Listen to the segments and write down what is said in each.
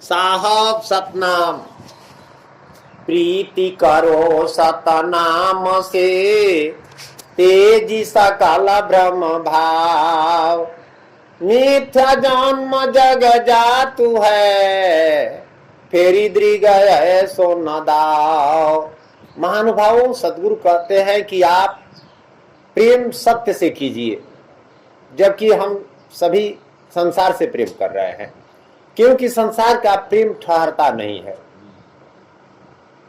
साहब सतनाम प्रीति करो सतनाम से, तेजी सकल भ्रम भाव। मिथ्या जन्म जग जातु है, फेरी दृग है सो न दाव। महानुभावों, सदगुरु कहते हैं कि आप प्रेम सत्य से कीजिए, जबकि हम सभी संसार से प्रेम कर रहे हैं, क्योंकि संसार का प्रेम ठहरता नहीं है।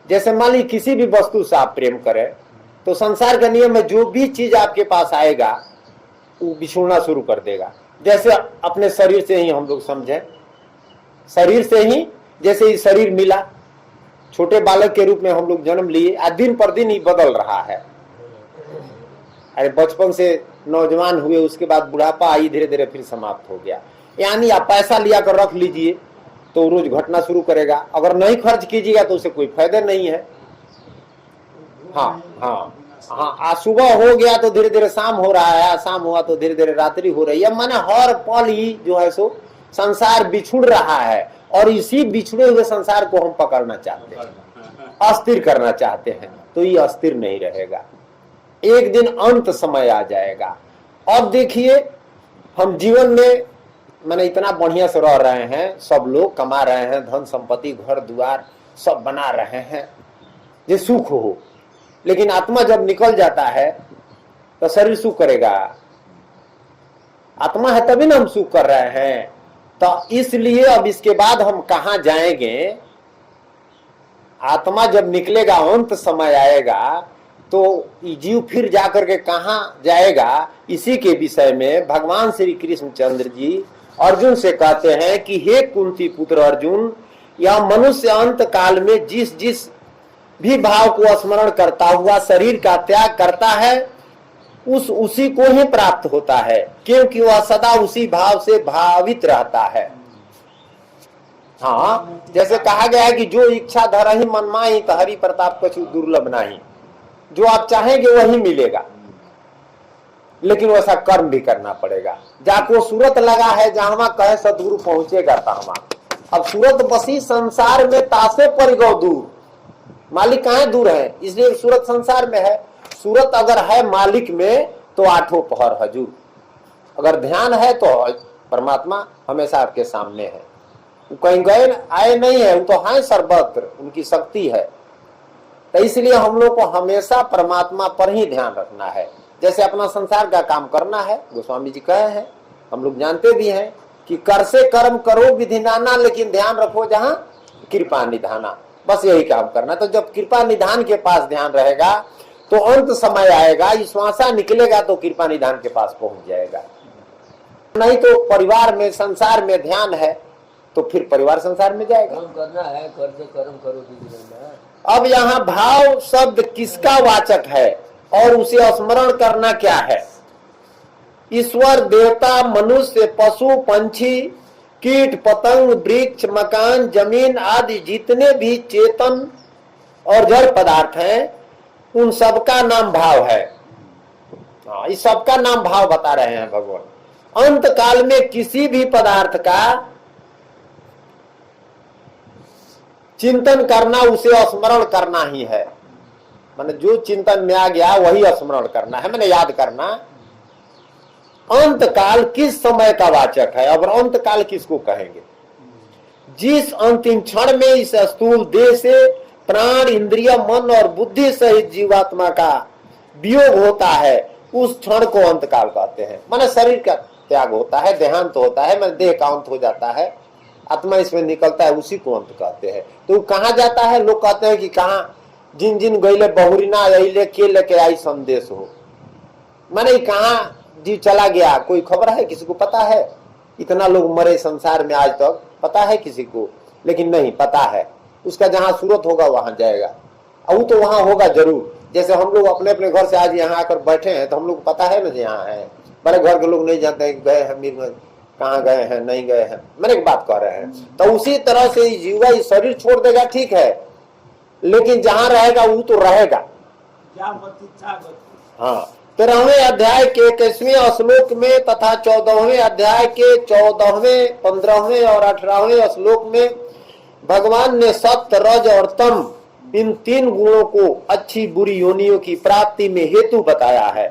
जैसे मान ली किसी भी वस्तु से आप प्रेम करें तो संसार का नियम है, जो भी चीज आपके पास आएगा वो बिछुड़ना शुरू कर देगा। जैसे अपने शरीर से ही हम लोग समझें, शरीर से ही जैसे ही शरीर मिला, छोटे बालक के रूप में हम लोग जन्म लिए, आज दिन पर दिन ही बदल रहा है। अरे बचपन से नौजवान हुए, उसके बाद बुढ़ापा आई, धीरे धीरे फिर समाप्त हो गया। यानी आप पैसा लिया कर रख लीजिए तो रोज घटना शुरू करेगा, अगर नहीं खर्च कीजिएगा तो उसे कोई फायदा नहीं है। हाँ हाँ हाँ, आज सुबह हो गया तो धीरे धीरे शाम हो रहा है, शाम हुआ तो धीरे धीरे रात्रि हो रही है। माने हर पल ही जो है सो संसार बिछुड़ रहा है, और इसी बिछुड़े हुए संसार को हम पकड़ना चाहते हैं, अस्थिर करना चाहते हैं, तो ये अस्थिर नहीं रहेगा। एक दिन अंत समय आ जाएगा। अब देखिए, हम जीवन में मैंने इतना बढ़िया से रह रहे हैं, सब लोग कमा रहे हैं, धन संपत्ति घर द्वार सब बना रहे हैं, ये सुख हो। लेकिन आत्मा जब निकल जाता है तो शरीर सुख करेगा। आत्मा है तभी ना हम सुख कर रहे हैं। तो इसलिए अब इसके बाद हम कहां जाएंगे? आत्मा जब निकलेगा, अंत समय आएगा, तो जीव फिर जाकर के कहां जाएगा? इसी के विषय में भगवान श्री कृष्णचंद्र जी अर्जुन से कहते हैं कि हे कुंती पुत्र अर्जुन, यह मनुष्य अंत काल में जिस जिस भी भाव को स्मरण करता हुआ शरीर का त्याग करता है, उसी को ही प्राप्त होता है, क्योंकि वह सदा उसी भाव से भावित रहता है। हाँ, जैसे कहा गया है कि जो इच्छा धरहि मन माहि, तो हरि प्रताप कछु दुर्लभ नाही। जो आप चाहेंगे वही मिलेगा, लेकिन वैसा कर्म भी करना पड़ेगा। जाको सूरत लगा है, जहां कहे सदगुरु पहुंचेगा तहां। अब सूरत बसी संसार में, तासे पर गौ दूर। मालिक कहाँ दूर है, इसलिए सूरत संसार में है। सूरत अगर है मालिक में तो आठों पहर हजूर। अगर ध्यान है तो परमात्मा हमेशा आपके सामने है, वो कहीं गए आए नहीं है, वो तो है सर्वत्र, उनकी शक्ति है। तो इसलिए हम लोग को हमेशा परमात्मा पर ही ध्यान रखना है। जैसे अपना संसार का काम करना है, गोस्वामी जी कहे हैं, हम लोग जानते भी हैं कि कर से कर्म करो विधि नाना, लेकिन ध्यान रखो जहां कृपा निधाना। बस यही काम करना। तो जब कृपा निधान के पास ध्यान रहेगा तो अंत समय आएगा, श्वासा निकलेगा तो कृपा निधान के पास पहुंच जाएगा। नहीं तो परिवार में संसार में ध्यान है तो फिर परिवार संसार में जाएगा। कर्म करना है, कर से कर्म करो विधि नाना। अब यहाँ भाव शब्द किसका वाचक है और उसे स्मरण करना क्या है? ईश्वर, देवता, मनुष्य, पशु, पंछी, कीट, पतंग, वृक्ष, मकान, जमीन आदि जितने भी चेतन और जड़ पदार्थ हैं, उन सबका नाम भाव है। इस सबका नाम भाव बता रहे हैं भगवान। अंत काल में किसी भी पदार्थ का चिंतन करना, उसे स्मरण करना ही है। मैंने जो चिंतन में आ गया वही स्मरण करना है, मैंने याद करना। अंत काल किस समय का वाचक है? और अंत काल किसको कहेंगे? जिस अंतिम क्षण में इस स्थूल देह से प्राण, इंद्रिय, मन और बुद्धि सहित जीवात्मा का वियोग होता है, उस क्षण को अंत काल कहते हैं। माने शरीर का त्याग होता है, देहांत होता है, मैंने देह का अंत हो जाता है, आत्मा इसमें निकलता है, उसी को अंत कहते हैं। तो कहाँ जाता है? लोग कहते हैं कि कहाँ जिन जिन गईले बहुरीना अइले के लेके आई संदेश हो। माने कहाँ जीव चला गया, कोई खबर है? किसी को पता है? इतना लोग मरे संसार में आज तक, पता है किसी को? लेकिन नहीं पता है। उसका जहां सूरत होगा वहां जाएगा, और तो वहां होगा जरूर। जैसे हम लोग अपने अपने घर से आज यहाँ आकर बैठे हैं, तो हम लोग पता है ना यहाँ है। बड़े घर के लोग नहीं जानते हैं गए हैं मीरगंज, कहाँ गए हैं, नहीं गए हैं। मैंने एक बात कह रहे हैं। तो उसी तरह से जीवा शरीर छोड़ देगा, ठीक है, लेकिन जहां रहेगा वो तो रहेगा। हाँ, 13वें अध्याय के 21वें श्लोक में तथा 14वें अध्याय के 14वें, 15वें और 18वें श्लोक में भगवान ने सत्य, रज और तम इन 3 गुणों को अच्छी बुरी योनियों की प्राप्ति में हेतु बताया है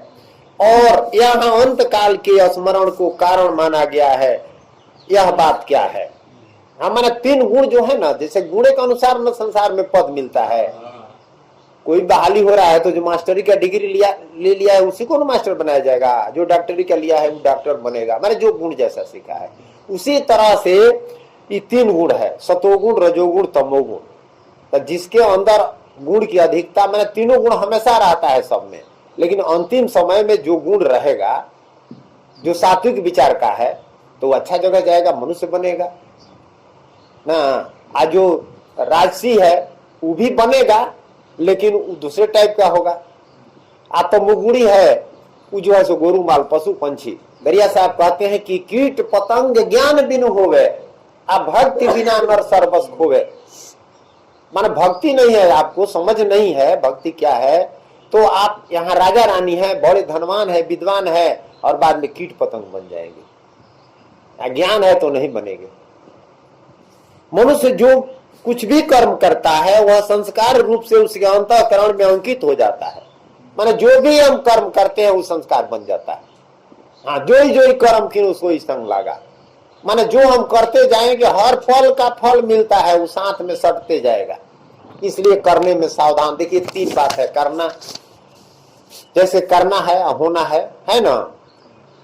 और यहाँ अंत काल के स्मरण को कारण माना गया है। यह बात क्या है? हमारे 3 गुण जो है ना, जैसे गुणे के अनुसार न संसार में पद मिलता है। कोई बहाली हो रहा है तो जो मास्टरी का डिग्री ले लिया है उसी को ना मास्टर बनाया जाएगा, जो डॉक्टरी का लिया है वो डॉक्टर बनेगा। मैंने जो गुण जैसा सीखा है उसी तरह से ये 3 गुण है, सतोगुण, रजोगुण, तमोगुण। तो जिसके अंदर गुण की अधिकता, मैंने 3 गुण हमेशा रहता है सब में, लेकिन अंतिम समय में जो गुण रहेगा, जो सात्विक विचार का है, तो अच्छा जगह जाएगा, मनुष्य बनेगा ना। आज जो राजसी है वो भी बनेगा, लेकिन वो दूसरे टाइप का होगा। आत्मगुणी है वो जो है सो गोरु माल पशु पंछी। दरिया साहब कहते हैं कि कीट पतंग ज्ञान बिनु होवे, अब भक्ति बिना नर सर्वस खोवे। माने भक्ति नहीं है, आपको समझ नहीं है भक्ति क्या है, तो आप यहाँ राजा रानी है, बड़े धनवान है, विद्वान है, और बाद में कीट पतंग बन जाएंगे। अज्ञान है तो नहीं बनेंगे। मनुष्य जो कुछ भी कर्म करता है वह संस्कार रूप से उसके अंतःकरण में अंकित हो जाता है। माने जो भी हम कर्म करते हैं वो संस्कार बन जाता है। हाँ, जो ही कर्म की उसको ही संग लगा। माने जो हम करते जाएंगे हर फल का फल मिलता है, वो साथ में सटते जाएगा। इसलिए करने में सावधान। देखिए 3 बात है, करना, जैसे करना है, होना है ना,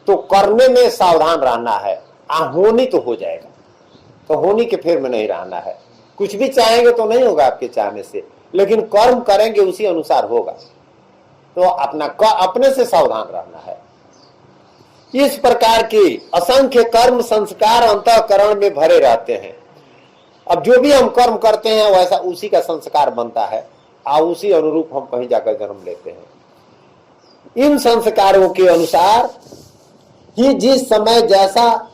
तो करने में सावधान रहना है। होनी तो हो जाएगा, तो होनी के फेर में नहीं रहना है। कुछ भी चाहेंगे तो नहीं होगा आपके चाहने से, लेकिन कर्म करेंगे उसी अनुसार होगा। तो अपने से सावधान रहना है। इस प्रकार के असंख्य कर्म संस्कार अंतःकरण में भरे रहते हैं। अब जो भी हम कर्म करते हैं वैसा उसी का संस्कार बनता है और उसी अनुरूप हम कहीं जाकर जन्म लेते हैं। इन संस्कारों के अनुसार ही जिस समय जैसा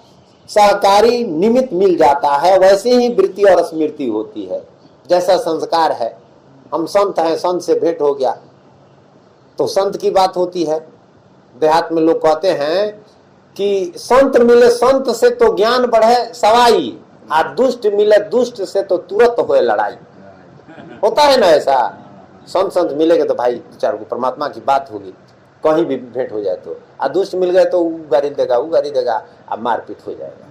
सहकारी निमित्त मिल जाता है वैसे ही वृत्ति और स्मृति होती है। जैसा संस्कार है, हम संत हैं, संत से भेंट हो गया तो संत की बात होती है। देहात में लोग कहते हैं कि संत मिले संत से तो ज्ञान बढ़े सवाई, और दुष्ट मिले दुष्ट से तो तुरंत होए लड़ाई। होता है ना ऐसा, संत मिलेगा तो भाई 4 को परमात्मा की बात होगी, कहीं भी भेंट हो जाए तो। और दुष्ट मिल गए तो वो गाली देगा, अब मारपीट हो जाएगा।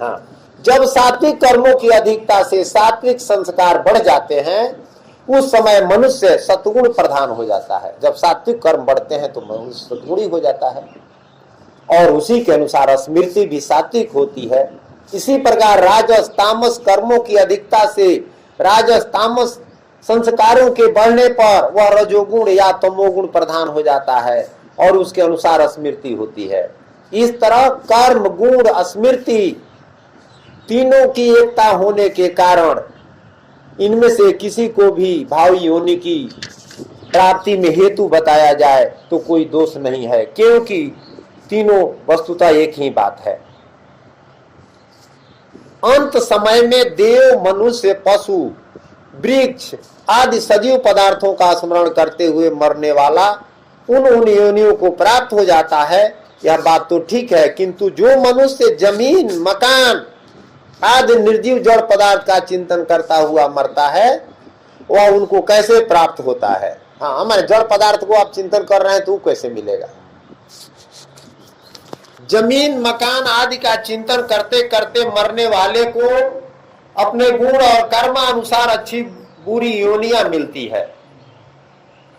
हाँ, जब सात्विक कर्मों की अधिकता से सात्विक संस्कार बढ़ जाते हैं उस समय मनुष्य सत्गुण प्रधान हो जाता है। जब सात्विक कर्म बढ़ते हैं तो मनुष्य सत्गुणी हो जाता है और उसी के अनुसार स्मृति भी सात्विक होती है। इसी प्रकार राजस तामस कर्मों की अधिकता से राजस तामस संस्कारों के बढ़ने पर वह रजोगुण या तमोगुण प्रधान हो जाता है और उसके अनुसार स्मृति होती है। इस तरह कर्म गुण स्मृति तीनों की एकता होने के कारण इनमें से किसी को भी भावी योनि की प्राप्ति में हेतु बताया जाए तो कोई दोष नहीं है, क्योंकि तीनों वस्तुतः एक ही बात है। अंत समय में देव, मनुष्य, पशु, वृक्ष आदि सजीव पदार्थों का स्मरण करते हुए मरने वाला उन योनियों को प्राप्त हो जाता है। यह बात तो ठीक है, किंतु जो मनुष्य जमीन, मकान आदि निर्जीव जड़ पदार्थ का चिंतन करता हुआ मरता है वह उनको कैसे प्राप्त होता है? हाँ, हमारे जड़ पदार्थ को आप चिंतन कर रहे हैं तो कैसे मिलेगा? जमीन, मकान आदि का चिंतन करते करते मरने वाले को अपने गुण और कर्मानुसार अच्छी बुरी योनियां मिलती है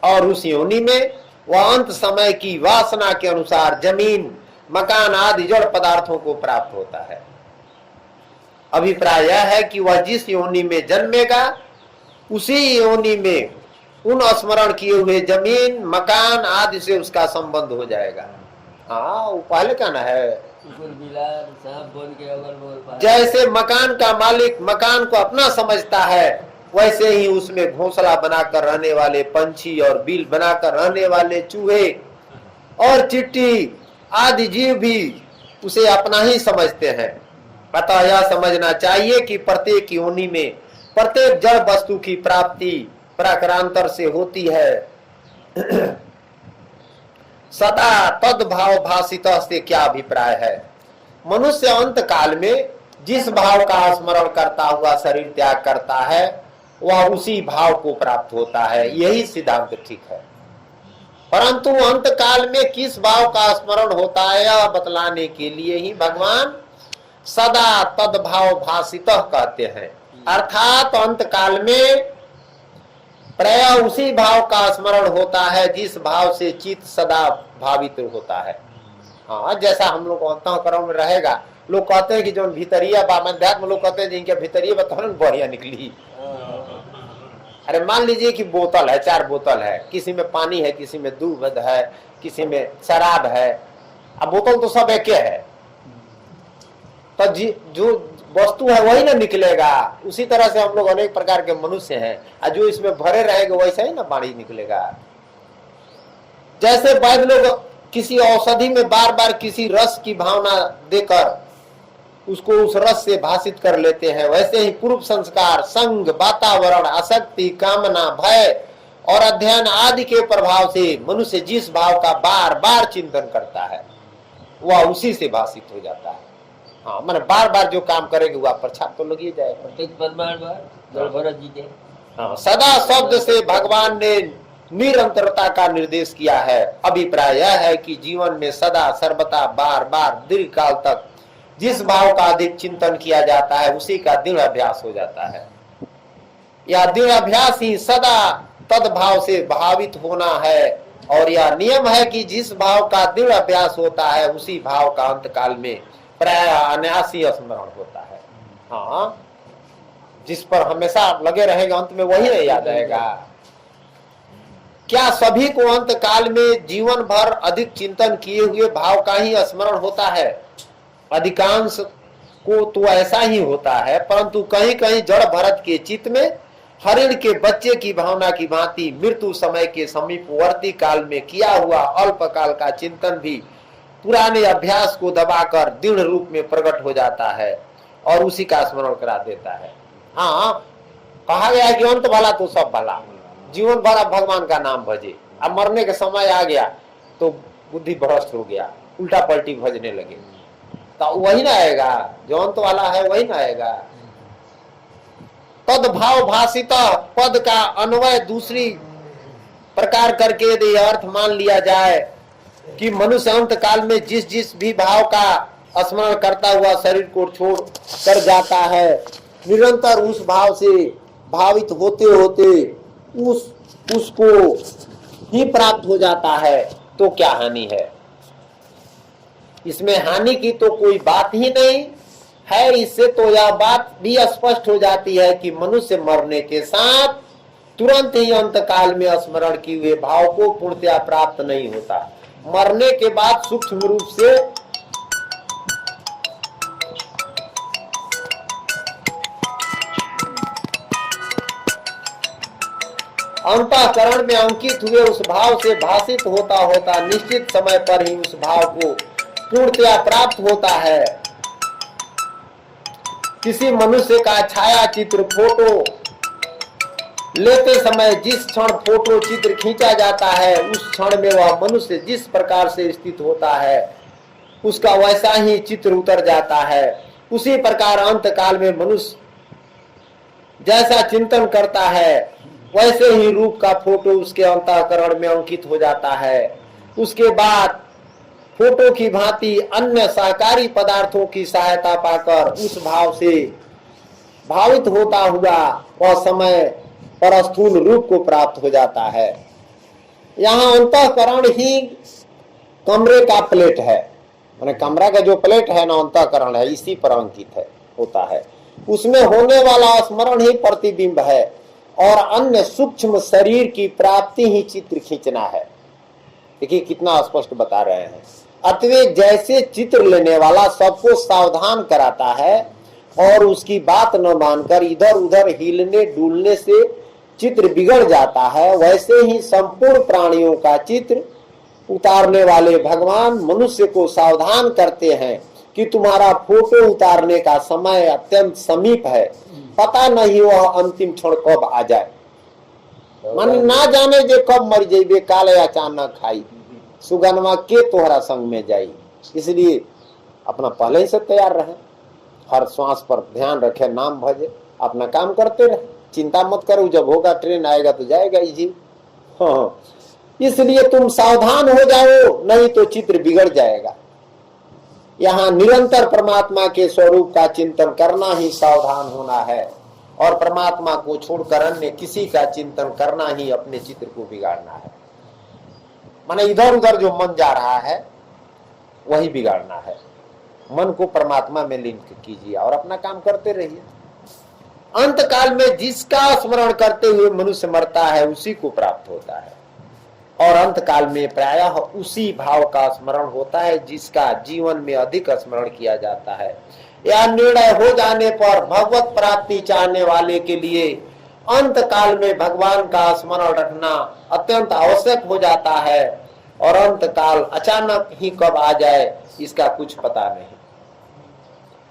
और उस योनि में वह अंत समय की वासना के अनुसार जमीन, मकान आदि जड़ पदार्थों को प्राप्त होता है। अभिप्राय यह है कि वह जिस योनि में जन्मेगा उसी योनि में उन स्मरण किए हुए जमीन, मकान आदि से उसका संबंध हो जाएगा। हाँ, वो पहले कहना है जैसे मकान का मालिक मकान को अपना समझता है वैसे ही उसमें घोंसला बनाकर रहने वाले पंछी और बिल बनाकर रहने वाले चूहे और चिट्टी आदि जीव भी उसे अपना ही समझते हैं। अतः यह समझना चाहिए कि प्रत्येक योनि में प्रत्येक जड़ वस्तु की प्राप्ति प्राकारांतर से होती है। सदा तद भाव भाषित से क्या अभिप्राय है? मनुष्य अंत काल में जिस भाव का स्मरण करता हुआ शरीर त्याग करता है वह उसी भाव को प्राप्त होता है। यही सिद्धांत ठीक है। परंतु अंत काल में किस भाव का स्मरण होता है यह बतलाने के लिए ही भगवान सदा तद्भाव भासितः कहते हैं। अर्थात अंत काल में प्राय उसी भाव का स्मरण होता है जिस भाव से चित्त सदा भावित होता है। हाँ, जैसा हम लोग अंतःकरण में रहेगा, लोग कहते हैं कि जो भीतरिया अध्यात्म लोग कहते हैं जिनके भीतरिया बताओ बढ़िया निकली। अरे मान लीजिए कि बोतल है, 4 बोतल है, किसी में पानी है, किसी में दूध है, किसी में शराब है। अब बोतल तो सब एक है, तो जो वस्तु है वही ना निकलेगा। उसी तरह से हम लोग अनेक प्रकार के मनुष्य हैं, और जो इसमें भरे रहेंगे वैसा ही ना पानी निकलेगा। जैसे वैद्य लोग किसी औषधि में बार बार किसी रस की भावना देकर उसको उस रस से भाषित कर लेते हैं, वैसे ही पूर्व संस्कार, संग, वातावरण, आसक्ति, कामना, भय और अध्ययन आदि के प्रभाव से मनुष्य जिस भाव का बार बार चिंतन करता है वह उसी से भाषित हो जाता है। हाँ, मैंने बार बार जो काम करेंगे वह पर छाप तो लगी जाएगा। हाँ, सदा शब्द से भगवान ने निरंतरता का निर्देश किया है। अभिप्राय यह है कि जीवन में सदा सर्वदा बार बार दीर्घ काल तक जिस भाव का अधिक चिंतन किया जाता है उसी का दृढ़ अभ्यास हो जाता है। यह दृढ़ अभ्यास ही सदा तद्भाव से भावित होना है, और यह नियम है कि जिस भाव का दृढ़ अभ्यास होता है उसी भाव का अंत काल में प्राय अनायासी स्मरण होता है। हाँ, जिस पर हमेशा लगे रहेगा अंत में वही नहीं याद आएगा। क्या सभी को अंत काल में जीवन भर अधिक चिंतन किए हुए भाव का ही स्मरण होता है? अधिकांश को तो ऐसा ही होता है, परंतु कहीं कहीं जड़ भरत के चित्त में हरिण के बच्चे की भावना की भांति मृत्यु समय के समीपवर्ती काल में किया हुआ अल्पकाल का चिंतन भी पुराने अभ्यास को दबाकर दृढ़ रूप में प्रकट हो जाता है और उसी का स्मरण करा देता है। हाँ, कहा गया है कि अंत भला तो सब भला, जीवन भर अब भगवान का नाम भजे। अब मरने के समय आ गया तो बुद्धि भ्रष्ट हो गया, उल्टा पलटी भजने लगे, तो वही ना आएगा, जो अंत वाला है वही ना आएगा। तद्भाव भाषित पद का अन्वय दूसरी प्रकार करके यदि अर्थ मान लिया जाए कि मनुष्य अंत काल में जिस जिस भी भाव का स्मरण करता हुआ शरीर को छोड़ कर जाता है, निरंतर उस भाव से भावित होते होते उसको ही प्राप्त हो जाता है, तो क्या हानि है? इसमें हानि की तो कोई बात ही नहीं है। इससे तो यह बात भी स्पष्ट हो जाती है कि मनुष्य मरने के साथ तुरंत ही अंत काल में स्मरण किए हुए भाव को पूर्णतया प्राप्त नहीं होता। मरने के बाद सूक्ष्म रूप से अंतःकरण में अंकित हुए उस भाव से भाषित होता होता निश्चित समय पर ही उस भाव को पूर्णतया प्राप्त होता है। किसी मनुष्य का छाया चित्र फोटो लेते समय जिस क्षण फोटो चित्र खींचा जाता है उस क्षण में वह मनुष्य जिस प्रकार से स्थित होता है उसका वैसा ही चित्र उतर जाता है। उसी प्रकार अंत काल में मनुष्य जैसा चिंतन करता है वैसे ही रूप का फोटो उसके अंतःकरण में अंकित हो जाता है। उसके बाद फोटो की भांति अन्य सहकारी पदार्थों की सहायता पाकर उस भाव से भावित होता हुआ वह समय पर स्थूल रूप को प्राप्त हो जाता है। यहाँ अंतःकरण ही कमरे का प्लेट है, माने कमरा का जो प्लेट है ना अंतःकरण है, इसी पर अंकित है होता है। उसमें होने वाला स्मरण ही प्रतिबिंब है और अन्य सूक्ष्म शरीर की प्राप्ति ही चित्र खींचना है। देखिए कितना स्पष्ट बता रहे हैं। अतः जैसे चित्र लेने वाला सबको सावधान कराता है और उसकी बात न मानकर इधर उधर हिलने डुलने से चित्र बिगड़ जाता है, वैसे ही संपूर्ण प्राणियों का चित्र उतारने वाले भगवान मनुष्य को सावधान करते हैं कि तुम्हारा फोटो उतारने का समय अत्यंत समीप है, पता नहीं वह अंतिम क्षण कब आ जाए। मन ना जाने जे कब मर जाइबे, काले अचानक खाई सुगनमा के तोहरा संग में जाई। इसलिए अपना पहले से तैयार रहे। हर श्वास पर ध्यान रखे, नाम भजे, अपना काम करते रहे, चिंता मत करो, जब होगा ट्रेन आएगा तो जाएगा ही जी। हाँ, इसलिए तुम सावधान हो जाओ, नहीं तो चित्र बिगड़ जाएगा। यहाँ निरंतर परमात्मा के स्वरूप का चिंतन करना ही सावधान होना है, और परमात्मा को छोड़कर अन्य किसी का चिंतन करना ही अपने चित्र को बिगाड़ना है। माने इधर उधर जो मन जा रहा है वही बिगाड़ना है। मन को परमात्मा में लीन कीजिए और अपना काम करते रहिए। अंत काल में जिसका स्मरण करते हुए मनुष्य मरता है उसी को प्राप्त होता है, और अंत काल में प्रायः उसी भाव का स्मरण होता है जिसका जीवन में अधिक स्मरण किया जाता है। यह निर्णय हो जाने पर भगवत प्राप्ति चाहने वाले के लिए अंत काल में भगवान का स्मरण रखना अत्यंत आवश्यक हो जाता है, और अंत काल अचानक ही कब आ जाए इसका कुछ पता नहीं।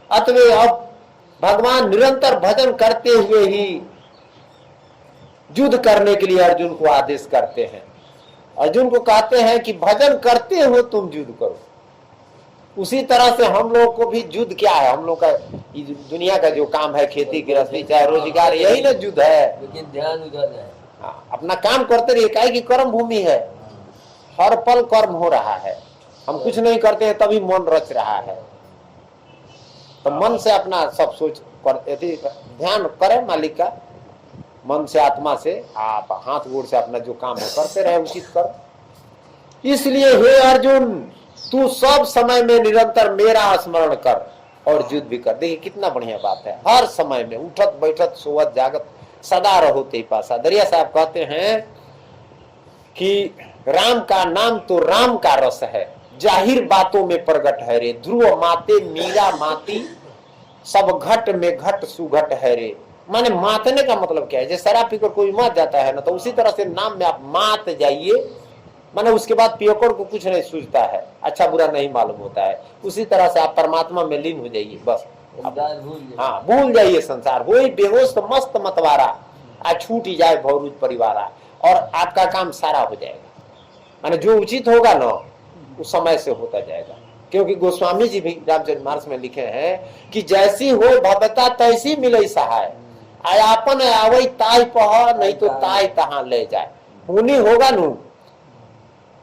अतः अब भगवान निरंतर भजन करते हुए ही युद्ध करने के लिए अर्जुन को आदेश करते हैं। अर्जुन को कहते हैं कि भजन करते हुए तुम युद्ध करो। उसी तरह से हम लोग को भी युद्ध क्या है, हम लोग का दुनिया का जो काम है, खेती गृहस्थी चाहे रोजगार, यही ना युद्ध है, लेकिन ध्यान उधर है। हाँ, अपना काम करते रहिए, काहे कि कर्म भूमि है, हर पल कर्म हो रहा है। हम कुछ नहीं करते हैं तभी मन रच रहा है, तो मन से अपना सब सोच कर ध्यान करें मालिक का, मन से आत्मा से आप हाथ गोड़ से अपना जो काम है करते रहे, उचित कर। इसलिए हे अर्जुन, तू सब समय में निरंतर मेरा स्मरण कर और युद्ध भी कर। देखिए कितना बढ़िया बात है, हर समय में उठत बैठत सोवत जागत सदा रहो ते पासा। दरिया साहब कहते हैं कि राम का नाम तो राम का रस है, जाहिर बातों में प्रगट है रे। ध्रुव माते मीरा माती, सब घट में घट सुघट है रे। माने मातने का मतलब क्या है, जैसे शराब पीकर कोई मात जाता है ना, तो उसी तरह से नाम में आप मात जाइए, माने उसके बाद पियकोड़ को कुछ नहीं सूझता है, अच्छा बुरा नहीं मालूम होता है। उसी तरह से आप परमात्मा में लीन हो जाइए, बस हाँ भूल जाइए संसार। वही बेहोश तो मस्त मतवारा आ छूट ही जाए भवरूप परिवारा, और आपका काम सारा हो जाएगा। माने जो उचित होगा ना उस समय से होता जाएगा। क्योंकि गोस्वामी जी भी रामचरितमानस में लिखे हैं कि जैसी हो भवता तैसी मिले सहाय, आयापन आवई ताई पह, नहीं तो ताई तहां ले जाए। होनी होगा नू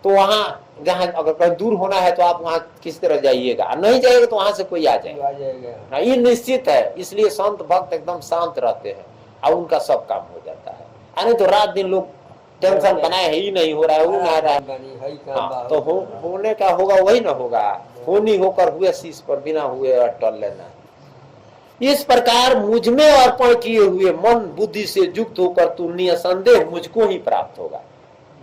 तो वहां जहां अगर कहीं दूर होना है तो आप वहां किस तरह जाइएगा, नहीं जाइएगा तो वहां से कोई आ जाएगा, ये निश्चित है। इसलिए संत भक्त एकदम शांत रहते हैं और उनका सब काम हो जाता है। नहीं तो रात दिन लोग टेंशन बनाए ही नहीं हो रहा है, वो ना रहा है, हाँ, तो होने का होगा वही ना होगा। होनी होकर हुए शीश पर बिना हुए अटल लेना। इस प्रकार मुझ में अर्पण किए हुए मन बुद्धि से युक्त होकर तू निसंदेह मुझको ही प्राप्त होगा।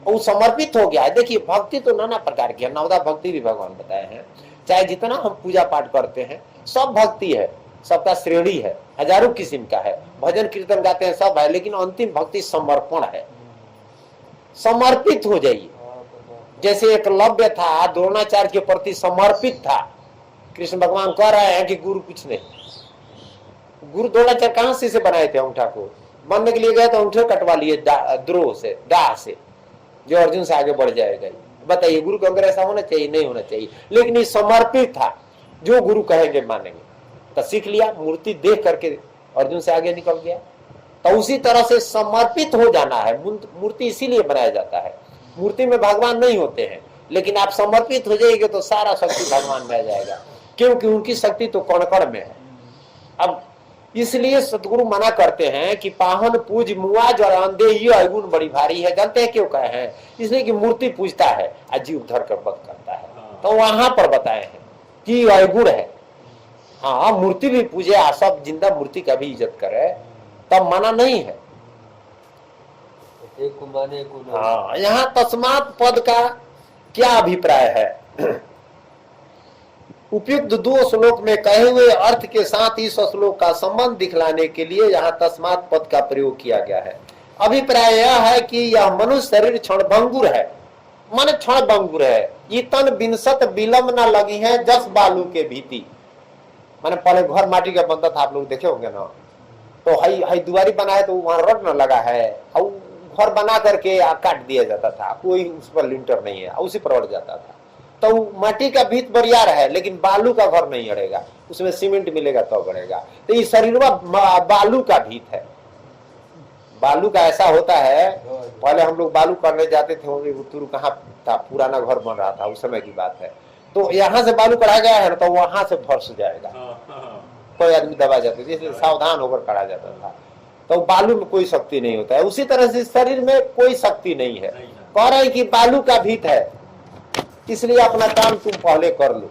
और समर्पित हो गया है। देखिए भक्ति तो नाना प्रकार की है, नवदा भक्ति भी भगवान बताए हैं। चाहे जितना हम पूजा पाठ करते हैं सब भक्ति है, सबका श्रेणी है, हजारों किस्म का है, भजन कीर्तन गाते हैं सब है, लेकिन अंतिम भक्ति समर्पण है। समर्पित हो जाइए। जैसे एकलव्य था, द्रोणाचार्य के प्रति समर्पित था। कृष्ण भगवान कह रहे हैं कि गुरु कुछ नहीं। गुरु द्रोणाचार्य कहां से बनाए थे अंगूठा को, बनने के लिए गए तो अंगूठे कटवा लिए द्रोह से, दाह से, जो अर्जुन से आगे बढ़ जाएगा। बताइए गुरु के अंदर ऐसा होना चाहिए? नहीं होना चाहिए। लेकिन ये समर्पित था, जो गुरु कहेंगे मानेंगे। तो सीख लिया, मूर्ति देख करके अर्जुन से आगे निकल गया। तो उसी तरह से समर्पित हो जाना है। मूर्ति इसीलिए बनाया जाता है, मूर्ति में भगवान नहीं होते हैं, लेकिन आप समर्पित हो जाएंगे तो सारा शक्ति भगवान में आ जाएगा, क्योंकि उनकी शक्ति तो कण कण में है। अब इसलिए सतगुरु मना करते हैं कि पाहन पूज मुआज और अंधे ये अवगुण बड़ी भारी है। जानते हैं क्यों कहे हैं? इसलिए कि मूर्ति पूजता है, अजीब धर कर वध करता है। तो वहां पर बताए हैं कि अवगुण है। हाँ, मूर्ति भी पूजे, सब जिंदा मूर्ति का भी इज्जत करे, तब मना नहीं है। एक को माने को नहीं। हाँ, यहाँ तस्मात् पद का क्या अभिप्राय है? उपयुक्त दो श्लोक में कहे हुए अर्थ के साथ इस श्लोक का संबंध दिखलाने के लिए यहाँ तस्मात् पद का प्रयोग किया गया है। अभिप्राय यह है कि यह मनुष्य शरीर क्षणभंगुर है, मन क्षणभंगुर है। ये तन बिनसत विलंब न लगी है जस बालू के भीति। माने पहले घर माटी का बनता था, आप लोग देखे होंगे ना, तो हई दुआरी बना है तो वहां रड न लगा है, घर बना करके काट दिया जाता था, कोई उस पर लिंटर नहीं है, उसी पर अड़ जाता था। तो माटी का भीत बरियार है, लेकिन बालू का घर नहीं अड़ेगा, उसमें सीमेंट मिलेगा तो बढ़ेगा। तो ये शरीर बालू का भीत है। बालू का ऐसा होता है, पहले हम लोग बालू करने जाते थे, उत्तरू कहाँ था, पुराना घर बन रहा था, उस समय की बात है। तो यहाँ से बालू कढ़ा गया है ना, तो वहां से फर्श जाएगा, कोई आदमी दबा जाते थे, इसलिए सावधान होकर कढ़ा जाता था। तो बालू में कोई शक्ति नहीं होता है। उसी तरह से शरीर में कोई शक्ति नहीं है। कह रहे हैं कि बालू का भीत है, इसलिए अपना काम तुम पहले कर लो।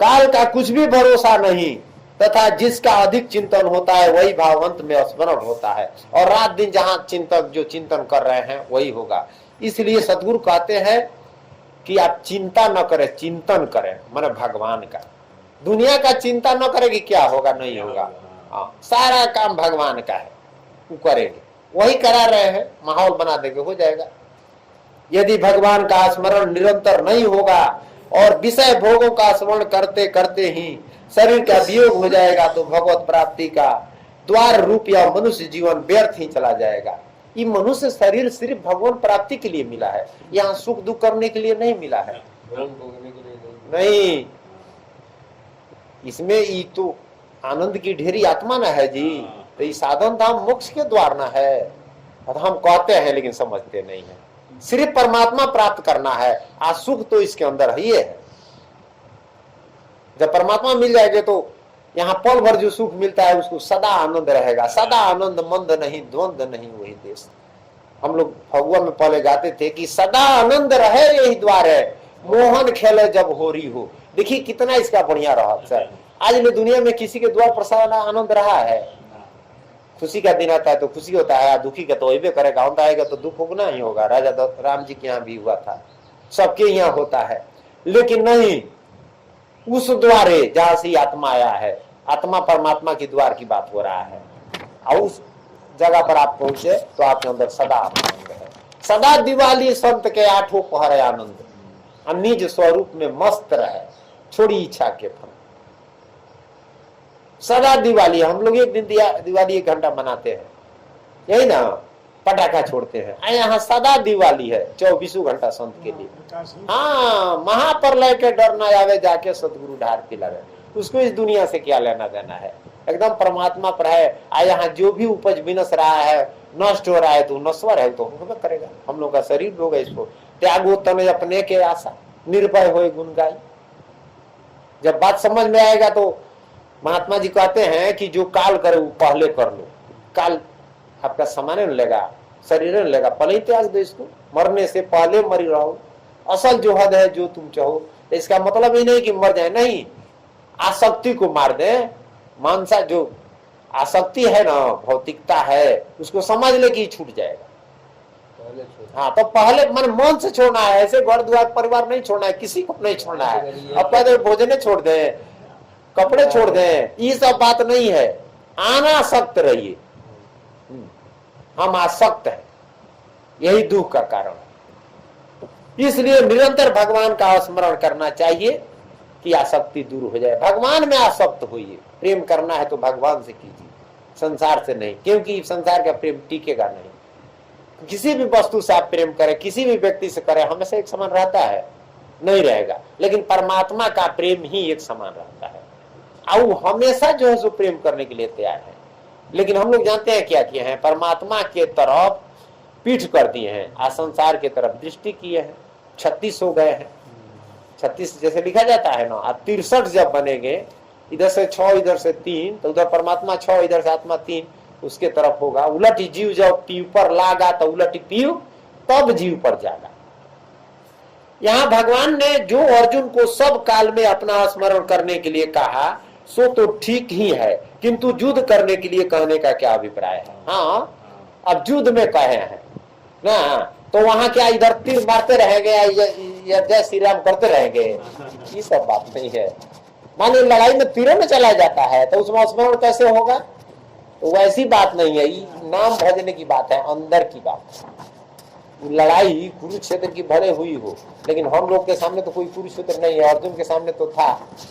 काल का कुछ भी भरोसा नहीं, तथा जिसका अधिक चिंतन होता है वही भावंत में स्मरण होता है। और रात दिन जहां चिंतक जो चिंतन कर रहे हैं वही होगा। इसलिए सदगुरु कहते हैं कि आप चिंता न करें, चिंतन करें, माने भगवान का। दुनिया का चिंता न करेगी, क्या होगा, नहीं होगा। हाँ, सारा काम भगवान का है, वो करेंगे, वही करा रहे हैं, माहौल बना देंगे, हो जाएगा। यदि भगवान का स्मरण निरंतर नहीं होगा और विषय भोगों का स्मरण करते करते ही शरीर का वियोग हो जाएगा, तो भगवत प्राप्ति का द्वार रूप या मनुष्य जीवन व्यर्थ ही चला जाएगा। ये मनुष्य शरीर सिर्फ भगवान प्राप्ति के लिए मिला है, यहाँ सुख दुख करने के लिए नहीं मिला है। नहीं, इसमें ये तो आनंद की ढेरी आत्मा ना है जी। तो ये साधन धाम मोक्ष के द्वार ना है, और हम कहते हैं लेकिन समझते नहीं है। सिर्फ परमात्मा प्राप्त करना है, आज सुख तो इसके अंदर ही है। जब परमात्मा मिल जाएंगे तो यहाँ पल भर जो सुख मिलता है उसको सदा आनंद रहेगा। सदा आनंद मंद नहीं, द्वंद नहीं वही देश। हम लोग फगुआ में पहले गाते थे कि सदा आनंद रहे यही द्वार है, मोहन खेले जब होरी हो। देखिए कितना इसका बढ़िया रहा सर। आज ने दुनिया में किसी के द्वार पर सदा आनंद रहा है? खुशी का दिन आता है तो खुशी होता है, दुखी का तो होइबे करेगा, अंत आएगा तो दुख होना ही होगा। राजा राम जी के यहाँ भी हुआ था, सबके यहाँ होता है। लेकिन नहीं, उस द्वारे जहां से आत्मा आया है, आत्मा परमात्मा के द्वार की बात हो रहा है, और उस जगह पर आप पहुंचे तो आपके अंदर सदा आनंद है। सदा दिवाली संत के आठों पहर आनंद, निज स्वरूप में मस्त रहे, छोड़ी इच्छा के फल। सदा दिवाली, हम लोग एक दिन दिवाली 1 घंटा मनाते हैं, यही ना, पटाखा छोड़ते हैं। यहाँ सदा दिवाली है, 24 घंटा संत के लिए। हाँ, महाप्रलय के डर न आवे, जाके सतगुरु ढार पिलावे। उसको इस दुनिया से क्या लेना देना है, एकदम परमात्मा पर है। यहाँ जो भी उपज विनस रहा है, नष्ट हो रहा है, तो नश्वर है, तो होगा करेगा। हम लोग का शरीर होगा, इसको त्यागो तने अपने के आशा, निर्भय होए गुण गाई। जब बात समझ में आएगा तो महात्मा जी कहते हैं कि जो काल करे वो पहले कर लो। काल आपका सामान न लेगा, शरीर न लेगा, पहले ही त्याग दो इसको। मरने से पहले मरी रहो, असल जो हद है जो तुम चाहो। इसका मतलब ही नहीं कि मर जाए, नहीं, आसक्ति को मार दे। मानसा जो आसक्ति है ना, भौतिकता है, उसको समझ ले कि छूट जाएगा। हाँ, तो पहले मन से छोड़ना है। ऐसे घर द्वार परिवार नहीं छोड़ना है, किसी को नहीं छोड़ना है। अब पहले भोजन छोड़ दे, कपड़े छोड़ दें, ये सब बात नहीं है। अनासक्त रहिए। हम आसक्त हैं, यही दुख का कारण है। इसलिए निरंतर भगवान का स्मरण करना चाहिए कि आसक्ति दूर हो जाए। भगवान में आसक्त होइए। प्रेम करना है तो भगवान से कीजिए, संसार से नहीं, क्योंकि संसार का प्रेम टिकेगा नहीं। किसी भी वस्तु से आप प्रेम करें, किसी भी व्यक्ति से करें, हमेशा एक समान रहता है? नहीं रहेगा। लेकिन परमात्मा का प्रेम ही एक समान रहता है, और हमेशा जो है सो प्रेम करने के लिए तैयार है। लेकिन हम लोग जानते हैं क्या किए हैं, परमात्मा के तरफ पीठ कर दिए हैं, आ संसार के तरफ दृष्टि किए हैं। 36 हो गए हैं, 36 जैसे लिखा जाता है ना। 63 जब बनेंगे, इधर से 6 इधर से 3, तो उधर परमात्मा 6 इधर से आत्मा 3, उसके तरफ होगा। उलट जीव जब पीव पर लागा तो उलट पीव तब जीव पर जागा। यहाँ भगवान ने जो अर्जुन को सब काल में अपना स्मरण करने के लिए कहा, सो तो ठीक ही है, किंतु युद्ध करने के लिए कहने का क्या अभिप्राय है? हाँ, अब युद्ध में कहे हैं ना, तो वहां क्या इधर तीर मारते रहेंगे या जय श्री राम करते रहेंगे? ये सब बात नहीं है। मान लो लड़ाई में तीरों में चला जाता है तो उसमें स्मरण कैसे होगा? तो वैसी बात नहीं है, ये नाम भजने की बात है, अंदर की बात। लड़ाई कुरुक्षेत्र की भले हुई हो, लेकिन हम लोग के सामने तो कोई कुरुक्षेत्र नहीं है। अर्जुन के सामने तो था,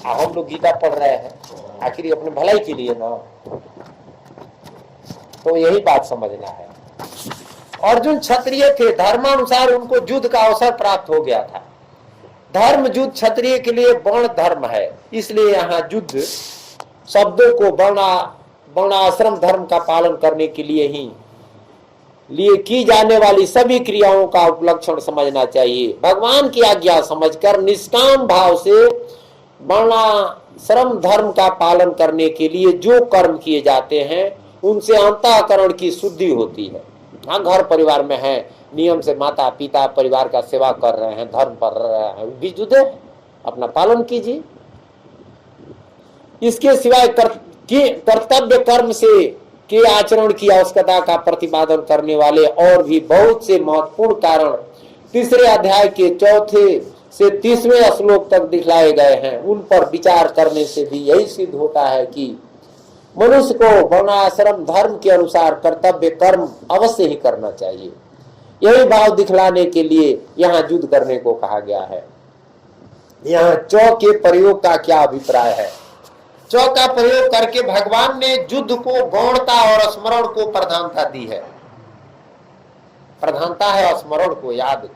हम लोग गीता पढ़ रहे हैं, आखिर अपने भलाई के लिए ना। तो यही बात समझना है। अर्जुन क्षत्रिय थे, धर्मानुसार उनको युद्ध का अवसर प्राप्त हो गया था। धर्म युद्ध क्षत्रिय के लिए वर्ण धर्म है, इसलिए यहाँ युद्ध शब्दों को वर्णाश्रम धर्म का पालन करने के लिए की जाने वाली सभी क्रियाओं का उपलक्षण समझना चाहिए। भगवान की आज्ञा समझकर निष्काम भाव से वर्णाश्रम धर्म का पालन करने के लिए जो कर्म किए जाते हैं उनसे अंतःकरण की शुद्धि होती है। हाँ, घर परिवार में है, नियम से माता पिता परिवार का सेवा कर रहे हैं, धर्म पर रहे हैं, भी युद्ध है, अपना पालन कीजिए। इसके सिवाय कर्तव्य कर्म से के आचरण की आवश्यकता का प्रतिपादन करने वाले और भी बहुत से महत्वपूर्ण कारण तीसरे अध्याय के 4 से 30वें श्लोक तक दिखलाए गए हैं। उन पर विचार करने से भी यही सिद्ध होता है कि मनुष्य को वर्णाश्रम धर्म के अनुसार कर्तव्य कर्म अवश्य ही करना चाहिए। यही भाव दिखलाने के लिए यहाँ युद्ध करने को कहा गया है। यहाँ चौ के प्रयोग का क्या अभिप्राय है? चौ का प्रयोग करके भगवान ने युद्ध को गौणता और स्मरण को प्रधानता दी है। प्रधानता है स्मरण को, याद को।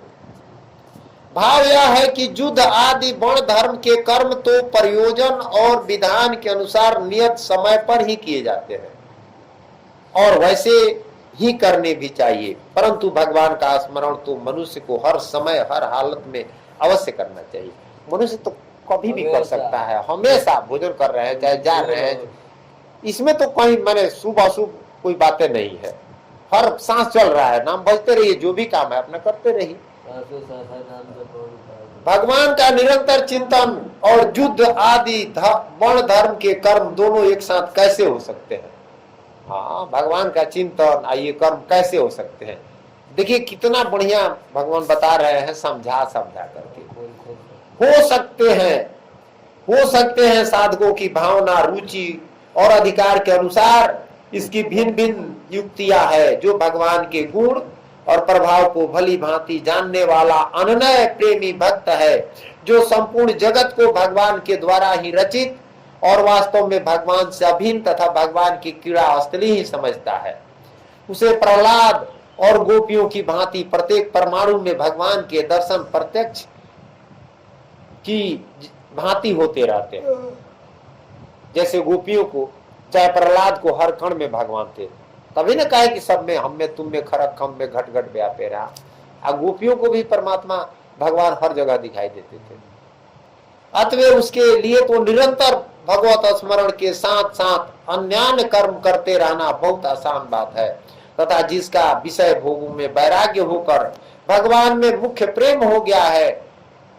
भाव यह है कि युद्ध आदि वर्ण धर्म के कर्म तो प्रयोजन और विधान के अनुसार नियत समय पर ही किए जाते हैं और वैसे ही करने भी चाहिए, परंतु भगवान का स्मरण तो मनुष्य को हर समय हर हालत में अवश्य करना चाहिए। मनुष्य तो कभी भी कर सकता है, हमेशा भोजन कर रहे हैं चाहे जा रहे हैं, इसमें तो कहीं मैंने शुभ अशुभ कोई बातें नहीं है। हर सांस चल रहा है, नाम बजते रहिए, जो भी काम है अपना करते रहिए। भगवान का निरंतर चिंतन और युद्ध आदि वर्ण धर्म के कर्म दोनों एक साथ कैसे हो सकते हैं? हाँ, भगवान का चिंतन ये कर्म कैसे हो सकते हैं? देखिए कितना बढ़िया भगवान बता रहे हैं, समझा करके। हो सकते हैं साधकों की भावना, रुचि और अधिकार के अनुसार इसकी भिन्न भिन्न युक्तियां है। जो भगवान के गुण और प्रभाव को भली भांति जानने वाला अनन्य प्रेमी भक्त है, जो संपूर्ण जगत को भगवान के द्वारा ही रचित और वास्तव में भगवान से अभिन्न तथा भगवान की क्रीड़ा स्थली ही समझता है, उसे प्रहलाद और गोपियों की भांति प्रत्येक परमाणु में भगवान के दर्शन प्रत्यक्ष की भांति होते रहते हैं। जैसे गोपियों को चाहे प्रहलाद को हर कण में भगवान थे, तभी न कहे कि सब में, हम में, तुम में, खरक खम में, घट घट व्यापे रहा। गोपियों को भी परमात्मा भगवान हर जगह दिखाई देते थे। अतः उसके लिए तो निरंतर भगवत स्मरण के साथ साथ अन्यान्य कर्म करते रहना बहुत आसान बात है, तथा जिसका विषय भोगों में वैराग्य होकर भगवान में मुख्य प्रेम हो गया है,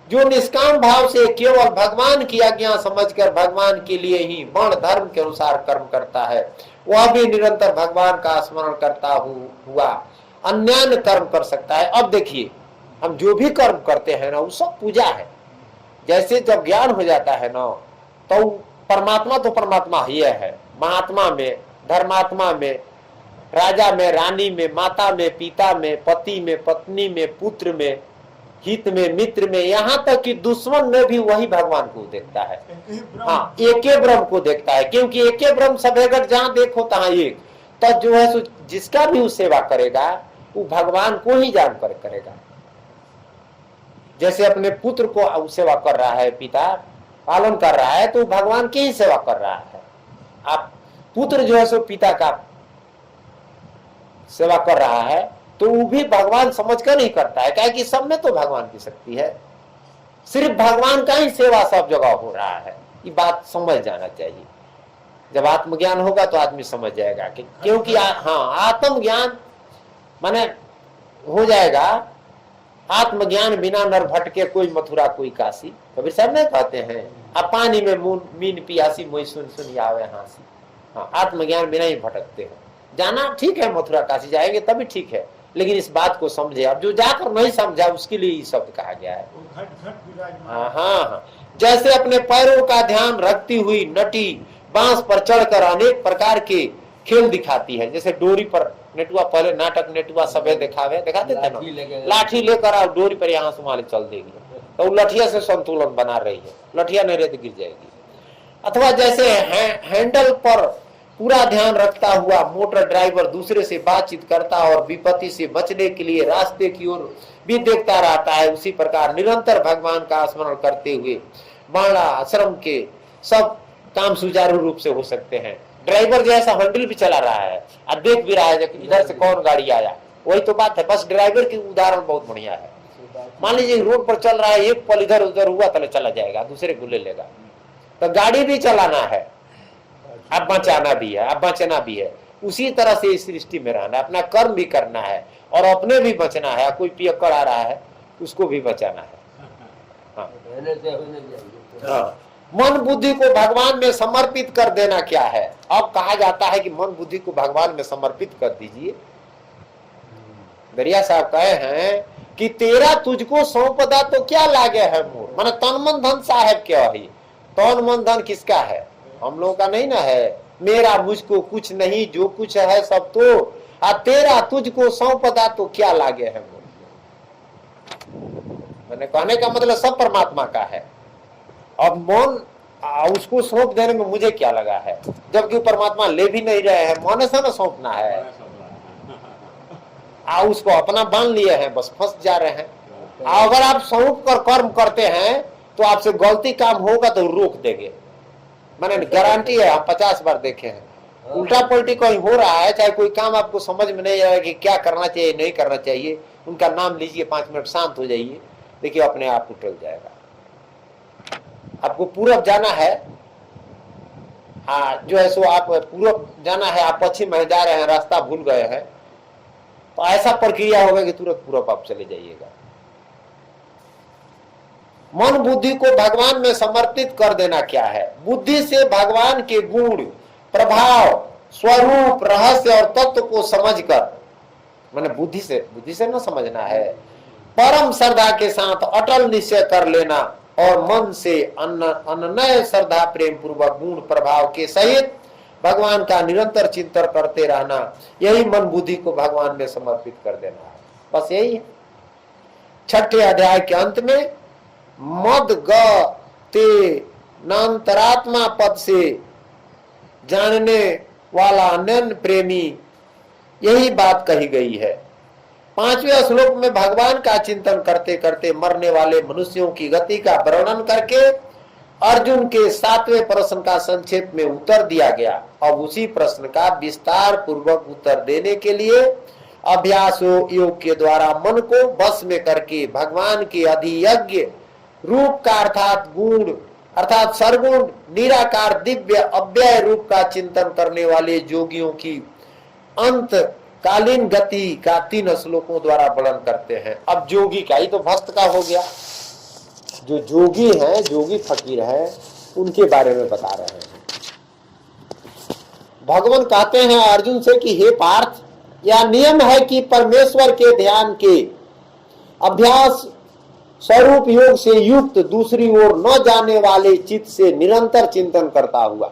जो निष्काम भाव से केवल भगवान की आज्ञा समझकर भगवान के लिए ही वर्ण धर्म के अनुसार कर्म करता है, वह भी निरंतर भगवान का स्मरण करता हुआ अन्यान्य कर्म कर सकता है। अब देखिए, हम जो भी कर्म करते हैं ना, वो सब पूजा है। जैसे जब ज्ञान हो जाता है ना, तो परमात्मा तो परमात्मा ही है। महात्मा में, धर्मात्मा में, राजा में, रानी में, माता में, पिता में, पति में, पत्नी में, पुत्र में, हित में, मित्र में, यहाँ तक कि दुश्मन में भी वही भगवान को देखता है। हाँ, एके ब्रह्म को देखता है, क्योंकि एके ब्रह्म सभेगत जहाँ देखो तहाँ एक। तब जो है सो जिसका भी सेवा करेगा वो भगवान को ही जान कर करेगा। जैसे अपने पुत्र को सेवा कर रहा है, पिता पालन कर रहा है, तो भगवान की ही सेवा कर रहा है। आप पुत्र जो है सो पिता का सेवा कर रहा है, तो वो भी भगवान समझकर नहीं करता है, क्या कि सब में तो भगवान की शक्ति है, सिर्फ भगवान का ही सेवा सब जगह हो रहा है। ये बात समझ जाना चाहिए। जब आत्मज्ञान होगा तो आदमी समझ जाएगा कि क्योंकि हाँ, आत्मज्ञान माने हो जाएगा। आत्मज्ञान बिना नर भटके कोई मथुरा कोई काशी, कबीर साहब नहीं कहते हैं, अब पानी में मीन पियासी मोई सुन सुन आवे हांसी। हाँ, आत्मज्ञान बिना ही भटकते हैं। जाना ठीक है, मथुरा काशी जाएंगे तभी ठीक है, लेकिन इस बात को समझे। अब जो जाकर नहीं समझा उसके लिए ये शब्द कहा गया है। हाँ, जैसे अपने पैरों का ध्यान रखती हुई नटी बांस पर चढ़कर अनेक प्रकार के खेल दिखाती है। जैसे डोरी पर नेटुआ, पहले नाटक नेटुआ सबे दिखाते थे ना, लाठी लेकर आप डोरी पर यहाँ से वहां चल देगी, तो वो लठिया से संतुलन बना रही है, लठिया नहीं रहे तो गिर जाएगी। अथवा जैसे हैंडल पर पूरा ध्यान रखता हुआ मोटर ड्राइवर दूसरे से बातचीत करता और विपत्ति से बचने के लिए रास्ते की ओर भी देखता रहता है, उसी प्रकार निरंतर भगवान का स्मरण करते हुए वर्ण आश्रम के सब काम सुचारू रूप से हो सकते हैं। ड्राइवर जैसा हैंडल भी चला रहा है और देख भी रहा है कि इधर से कौन गाड़ी आया, वही तो बात है। बस ड्राइवर की उदाहरण बहुत बढ़िया है। मान लीजिए रोड पर चल रहा है, एक पल इधर उधर हुआ तो चला जाएगा, दूसरे को ले लेगा। तो गाड़ी भी चलाना है, अब बचाना भी है, अब बचना भी है। उसी तरह से इस सृष्टि में रहना है, अपना कर्म भी करना है और अपने भी बचना है। कोई पियक्कड़ आ रहा है उसको भी बचाना है। हाँ। मन बुद्धि को भगवान में समर्पित कर देना क्या है? अब कहा जाता है कि मन बुद्धि को भगवान में समर्पित कर दीजिए। दरिया साहब कहे हैं कि तेरा तुझको सौंपदा तो क्या लागे है मोर, माने तन मन धन साहेब क्या है? तन मन धन किसका है? हम लोगों का नहीं ना है। मेरा मुझको कुछ नहीं, जो कुछ है सब तो, आ तेरा तुझको सौंपदा तो क्या लागे है मोर। मैंने कहने का मतलब सब परमात्मा का है। अब मन उसको सौंप देने में मुझे क्या लगा है, जबकि परमात्मा ले भी नहीं रहे हैं। मन से ना सौंपना है, उसको अपना बांध लिए हैं, बस फंस जा रहे हैं। अगर आप सौंप कर कर्म करते हैं तो आपसे गलती काम होगा तो रोक देंगे, मैंने गारंटी है। हम 50 बार देखे हैं। उल्टा पलटी कहीं हो रहा है, चाहे कोई काम आपको समझ में नहीं आया कि क्या करना चाहिए नहीं करना चाहिए, उनका नाम लीजिए, 5 मिनट शांत हो जाइए, देखिए अपने आप उठल जाएगा। आपको पूरब जाना है, जो है सो आप पूरब जाना है, आप पश्चिम में जा रहे हैं, रास्ता भूल गए हैं, तो ऐसा प्रक्रिया होगा कि तुरंत पूरब आप चले जाइएगा। मन बुद्धि को भगवान में समर्पित कर देना क्या है? बुद्धि से भगवान के गुण, प्रभाव, स्वरूप, रहस्य और तत्व को समझकर, माने बुद्धि से न समझना है, परम श्रद्धा के साथ अटल निश्चय कर लेना और मन से अनन्य श्रद्धा प्रेम पूर्वक गुण प्रभाव के सहित भगवान का निरंतर चिंतन करते रहना, यही मन बुद्धि को भगवान में समर्पित कर देना है। बस यही है। 6ठे अध्याय के अंत में मद ग ते नान्तरात्मा पद से जानने वाला अनन्य प्रेमी, यही बात कही गई है। 5वें श्लोक में भगवान का चिंतन करते करते मरने वाले मनुष्यों की गति का वर्णन करके अर्जुन के 7वें प्रश्न का संक्षेप में उत्तर दिया गया। अब उसी प्रश्न का विस्तार पूर्वक उत्तर देने के लिए अभ्यास योग के द्वारा मन को बस में करके भगवान के अधियज्ञ रूप का अर्थात गुण अर्थात सर्वगुण निराकार दिव्य अव्यय रूप का चिंतन करने वाले योगियों की अंत कालीन गति का 3 श्लोकों द्वारा वर्णन करते हैं। अब जोगी का, ही तो भक्त का हो गया, जो जोगी हैं, जोगी फकीर हैं, उनके बारे में बता रहे हैं। भगवान कहते हैं अर्जुन से कि हे पार्थ, यह नियम है कि परमेश्वर के ध्यान के अभ्यास स्वरूप योग से युक्त दूसरी ओर न जाने वाले चित्त से निरंतर चिंतन करता हुआ,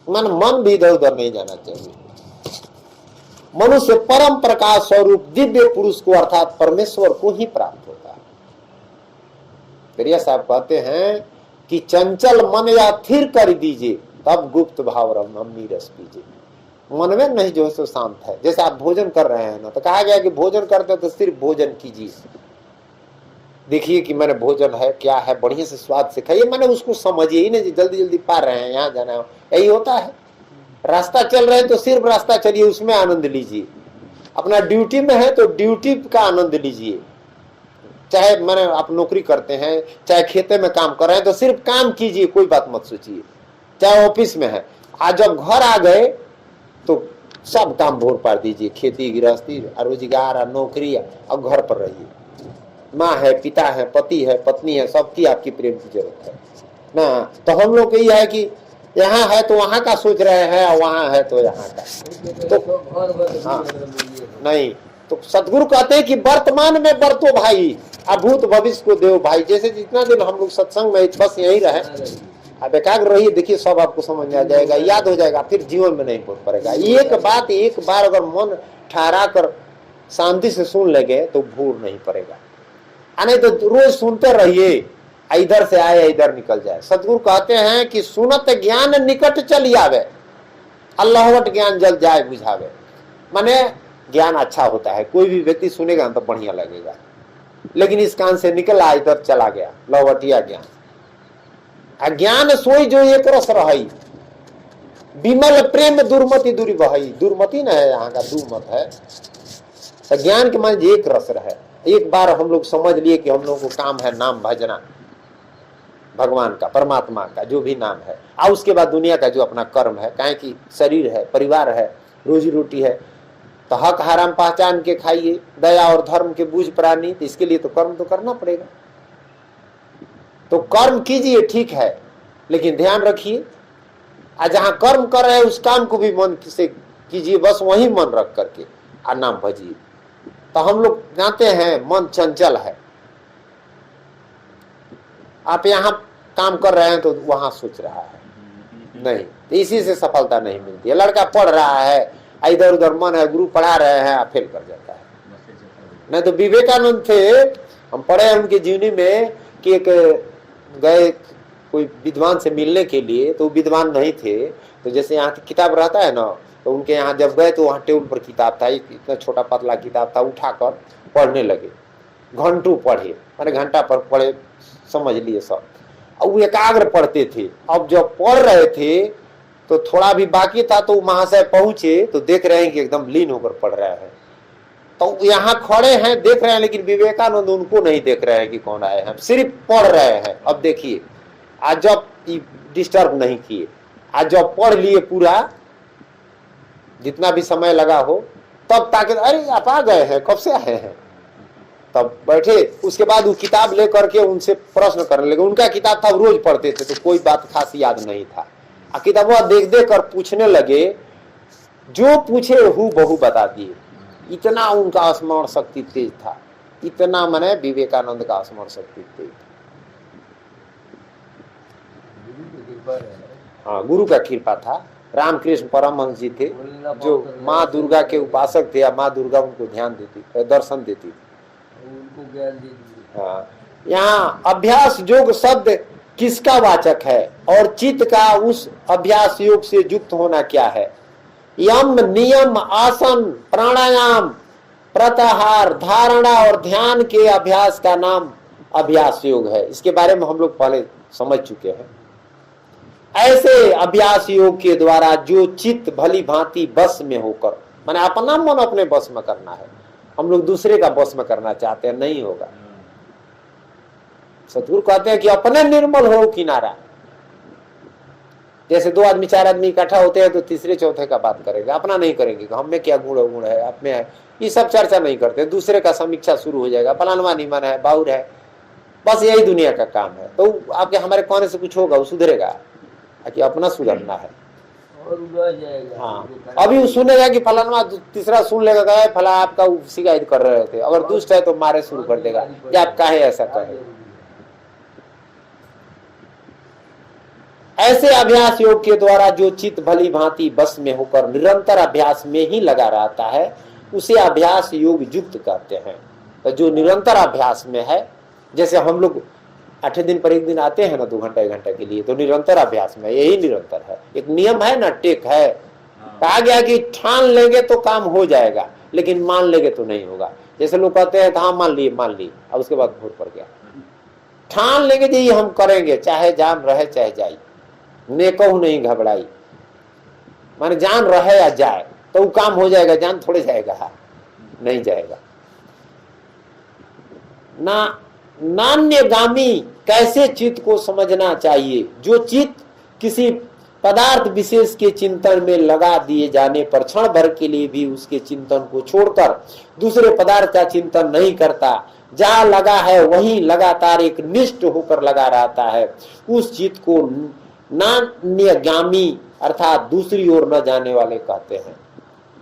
मन भी इधर उधर नहीं जाना चाहिए, मनुष्य परम प्रकाश स्वरूप दिव्य पुरुष को अर्थात परमेश्वर को ही प्राप्त होता है। दरिया साहब कहते हैं कि चंचल मन या थिर कर दीजिए, तब गुप्त भाव रमनी रस पीजिए। मन में नहीं जो है सो शांत है। जैसे आप भोजन कर रहे हैं ना, तो कहा गया कि भोजन करते तो सिर्फ भोजन कीजिए, देखिए कि मैंने भोजन है क्या है, बढ़िया से स्वाद से खाइए, मैंने उसको समझिए ही नहीं जल्दी जल्दी पा रहे हैं, यहाँ जाना है, यही होता है। रास्ता चल रहे हैं तो सिर्फ रास्ता चलिए, उसमें आनंद लीजिए। अपना ड्यूटी में है तो ड्यूटी का आनंद लीजिए। चाहे मैंने आप नौकरी करते हैं, चाहे खेते में काम कर रहे हैं, तो सिर्फ काम कीजिए, कोई बात मत सोचिए। चाहे ऑफिस में है, आज जब घर आ गए तो सब काम भोर पार दीजिए, खेती गृहस्थी रोजगार नौकरी, अब घर पर रहिए। माँ है, पिता है, पति है, पत्नी है, सबकी आपकी प्रेम की जरूरत है ना। तो हम लोग यही है कि यहाँ है तो वहाँ का सोच रहे हैं, और वहाँ है तो यहाँ का, तो हाँ नहीं। तो सतगुरु कहते हैं कि वर्तमान में बरतो भाई, अभूत भविष्य को देव भाई। जैसे जितना दिन हम लोग सत्संग में बस यही रहे, अब एकाग्र रहिए, देखिए सब आपको समझ में आ जाएगा, याद हो जाएगा, फिर जीवन में नहीं भूल पड़ेगा। एक बात एक बार अगर मन ठहरा कर शांति से सुन लेंगे तो भूल नहीं पड़ेगा। नहीं तो रोज सुनते रहिए, इधर से आए इधर निकल जाए। सतगुरु कहते हैं कि सुनत ज्ञान निकट चली आवे, अल्लाहवट ज्ञान जल जाए बुझावे। माने ज्ञान अच्छा होता है, कोई भी व्यक्ति सुनेगा तो बढ़िया लगेगा, लेकिन इस कान से निकला इधर चला गया लवटिया ज्ञान। अज्ञान सोई जो एक रस रही, विमल प्रेम दुर्मति दूरी बहई। दुर्मति न है यहाँ का, दुर्मत है। तो ज्ञान के मान एक रस रहे। एक बार हम लोग समझ लिए कि हम लोगों को काम है नाम भजना, भगवान का, परमात्मा का जो भी नाम है, और उसके बाद दुनिया का जो अपना कर्म है, काहे कि शरीर है, परिवार है, रोजी रोटी है, तो हक हराम पहचान के खाइए, दया और धर्म के बूझ प्राणी, तो इसके लिए तो कर्म तो करना पड़ेगा। तो कर्म कीजिए, ठीक है, लेकिन ध्यान रखिए जहां कर्म कर रहे हैं उस काम को भी मन से कीजिए, बस वही मन रख करके नाम भजिए। तो हम लोग जानते हैं मन चंचल है, आप यहाँ काम कर रहे हैं तो वहां सोच रहा है नहीं, तो इसी से सफलता नहीं मिलती है। लड़का पढ़ रहा है, इधर उधर मन है, गुरु पढ़ा रहे हैं, फेल कर जाता है। नहीं तो विवेकानंद थे, हम पढ़े हैं उनकी जीवनी में कि एक गए कोई विद्वान से मिलने के लिए, तो विद्वान नहीं थे, तो जैसे यहाँ किताब रहता है ना, तो उनके यहाँ जब गए तो वहाँ टेबल पर किताब था, एक इतना छोटा पतला किताब था, उठाकर पढ़ने लगे, घंटों पढ़े, माने घंटा पर पढ़े, समझ लिए सब, और वो एकाग्र पढ़ते थे। अब जब पढ़ रहे थे तो थोड़ा भी बाकी था, तो महाशय पहुंचे तो देख रहे हैं कि एकदम लीन होकर पढ़ रहे हैं। तो यहाँ खड़े हैं, देख रहे हैं, लेकिन विवेकानंद उनको नहीं देख रहे हैं कि कौन आए हैं, सिर्फ पढ़ रहे हैं। अब देखिए, आज जब डिस्टर्ब नहीं किए, आज जब पढ़ लिए पूरा, जितना भी समय लगा हो, तब ताकि अरे आप आ गए हैं, कब से आए हैं, तब बैठे। उसके बाद वो किताब लेकर के उनसे प्रश्न करने लगे। उनका किताब था, रोज पढ़ते थे, तो कोई बात खास याद नहीं था। किताबा देख देख कर पूछने लगे, जो पूछे हु बहु बता दिए। इतना उनका स्मरण शक्ति तेज था, इतना मने विवेकानंद का स्मरण शक्ति तेज था। हाँ, गुरु का कृपा था। रामकृष्ण परमहंस जी थे, जो माँ दुर्गा के उपासक थे, माँ दुर्गा उनको ध्यान देती, दर्शन देती थी, उनको ज्ञान दे दीजिए। हाँ। यहाँ अभ्यास योग शब्द किसका वाचक है, और चित्त का उस अभ्यास योग से युक्त होना क्या है? यम, नियम, आसन, प्राणायाम, प्रत्याहार, धारणा और ध्यान के अभ्यास का नाम अभ्यास योग है। इसके बारे में हम लोग पहले समझ चुके हैं। ऐसे अभ्यास योग के द्वारा जो चित्त भली भांति बस में होकर, माने अपना मन अपने बस में करना है, हम लोग दूसरे का बस में करना चाहते हैं, नहीं होगा। सतगुरु कहते हैं कि अपने निर्मल हो किनारा। जैसे 2 आदमी 4 आदमी इकट्ठा होते हैं तो तीसरे चौथे का बात करेंगे, अपना नहीं करेंगे, हम में क्या गुण है, आप में है, ये सब चर्चा नहीं करते। दूसरे का समीक्षा शुरू हो जाएगा, फलानवा निमन है, बाउर है, बस यही दुनिया का काम है। तो आपके हमारे कहने से कुछ होगा, वो सुधरेगा कि अपना सुधरना है और उड़ा जाएगा। हाँ, अभी वो सुनेगा कि फलानवा, तीसरा सुन लेगा, गए फला आपका शिकायत कर रहे थे, अगर दुष्ट है तो मारे शुरू कर देगा कि आप काहे ऐसा करें। ऐसे अभ्यास योग के द्वारा जो चित्त भली भांति बस में होकर निरंतर अभ्यास में ही लगा रहता है, उसे अभ्यास योग युक्त कहते हैं। तो जो निरंतर अभ्यास में है, जैसे हम लोग 8 दिन पर एक दिन आते हैं ना, 2 घंटा 1 घंटा के लिए, तो निरंतर अभ्यास में, यही निरंतर है। एक नियम है ना, टेक है, कहा गया कि ठान लेंगे तो काम हो जाएगा, लेकिन मान लेंगे तो नहीं होगा। जैसे लोग कहते हैं हाँ मान लिए, अब उसके बाद भूल पड़ गया। ठान लेंगे जी हम करेंगे, चाहे जान रहे चाहे जाए, नेकहु नहीं घबराई, माने जान रहे या जाए तो वो काम हो जाएगा, जान थोड़े जाएगा, नहीं जाएगा ना। नान्यगामी कैसे चित्त को समझना चाहिए? जो चित्त किसी पदार्थ विशेष के चिंतन में लगा दिए जाने पर क्षण भर के लिए भी उसके चिंतन को छोड़कर दूसरे पदार्थ का चिंतन नहीं करता, जहां लगा है वहीं लगातार एक निष्ठ होकर लगा रहता है, उस चित्त को नान्यगामी अर्थात दूसरी ओर न जाने वाले कहते हैं।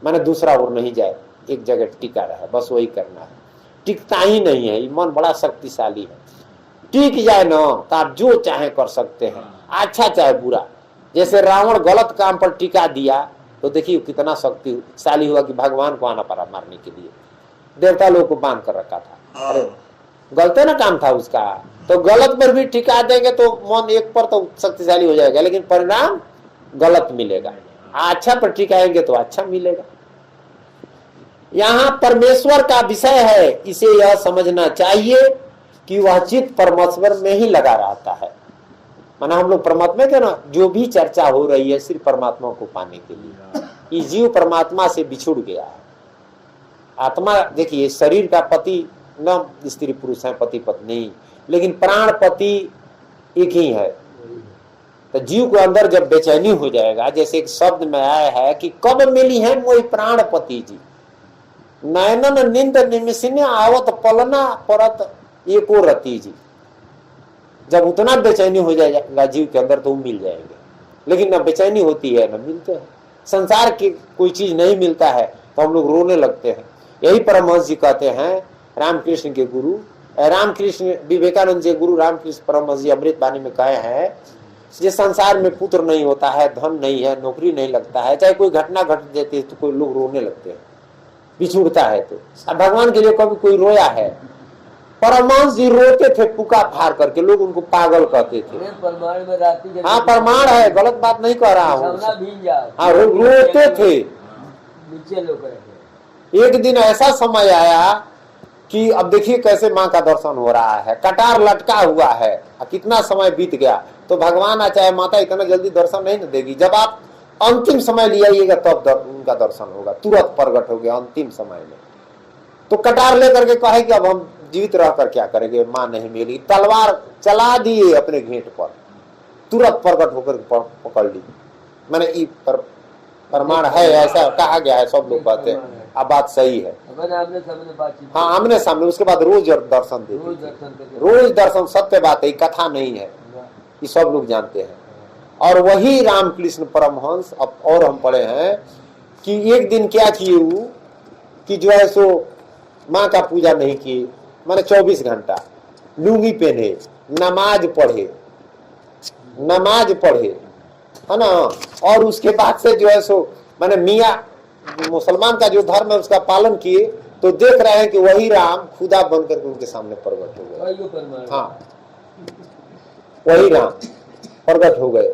माने दूसरा ओर नहीं जाए, एक जगह टिका रहा, बस वही करना है। टिकता ही नहीं है, मन बड़ा शक्तिशाली है। टिक जाए ना तो आप जो चाहे कर सकते हैं, अच्छा चाहे बुरा। जैसे रावण गलत काम पर टिका दिया तो देखिए कितना शक्तिशाली हुआ कि भगवान को आना पड़ा मारने के लिए, देवता लोग को बांध कर रखा था। अरे गलत ना काम था उसका, तो गलत पर भी टिका देंगे तो मन एक पर तो शक्तिशाली हो जाएगा, लेकिन परिणाम गलत मिलेगा। अच्छा पर टिकाएंगे तो अच्छा मिलेगा। यहाँ परमेश्वर का विषय है, इसे यह समझना चाहिए कि वह चित्त परमेश्वर में ही लगा रहता है। माना हम लोग परमात्मा के ना जो भी चर्चा हो रही है सिर्फ परमात्मा को पाने के लिए। ये जीव परमात्मा से बिछुड़ गया है। आत्मा देखिए शरीर का पति न स्त्री पुरुष है, पति पत्नी, लेकिन प्राण पति एक ही है। तो जीव को अंदर जब बेचैनी हो जाएगा, जैसे एक शब्द में आया है कि कब मिली है मोई प्राण पति जी, नयनन निंद निमिषिन आवत पलना परत एको रति जी। जब उतना बेचैनी हो जाएगा जीव के अंदर तो मिल जाएंगे, लेकिन न बेचैनी होती है न मिलते हैं। संसार की कोई चीज नहीं मिलता है तो हम लोग रोने लगते हैं। यही परमहंस जी कहते हैं, रामकृष्ण के गुरु रामकृष्ण विवेकानंद जी गुरु रामकृष्ण परमहंस जी अमृत वाणी में कहे हैं, ये संसार में पुत्र नहीं होता है, धन नहीं है, नौकरी नहीं लगता है, चाहे कोई घटना घट जाती है तो कोई लोग रोने लगते हैं, बिछुड़ता है तो। अब भगवान के लिए कभी कोई रोया है? परमहंस जी रोते थे पुका फाड़ करके, लोग उनको पागल कहते थे। प्रमाण में रात्रि हाँ प्रमाण है, गलत बात नहीं कह रहा हूँ। हाँ रोते थे। नीचे लोग एक दिन ऐसा समय आया कि अब देखिए कैसे माँ का दर्शन हो रहा है, कटार लटका हुआ है, कितना समय बीत गया तो भगवान चाहे माता इतना जल्दी दर्शन नहीं न देगी। जब आप अंतिम समय ले आइएगा तब उनका दर्शन होगा, तुरंत प्रकट हो गया अंतिम समय में। तो कटार लेकर के कहे कि अब हम जीवित रहकर क्या करेंगे, माँ नहीं मिली, तलवार चला दिए अपने घेंट पर, तुरंत प्रकट होकर पकड़ ली। मैंने प्रमाण है, ऐसा कहा गया है, सब लोग कहते हैं। अब बात सही है, हाँ आमने सामने। उसके बाद रोज दर्शन देते, रोज दर्शन, सत्य बात है, कथा नहीं है, ये सब लोग जानते हैं। और वही रामकृष्ण परमहंस अब और हम पढ़े हैं कि एक दिन क्या किए वो कि जो है सो माँ का पूजा नहीं किए, मैंने 24 घंटा लुंगी पहने, नमाज पढ़े है ना। और उसके बाद से जो है सो मैंने मियाँ मुसलमान का जो धर्म है उसका पालन किए, तो देख रहे हैं कि वही राम खुदा बनकर के उनके सामने प्रकट हो गए। हाँ वही राम प्रकट हो गए।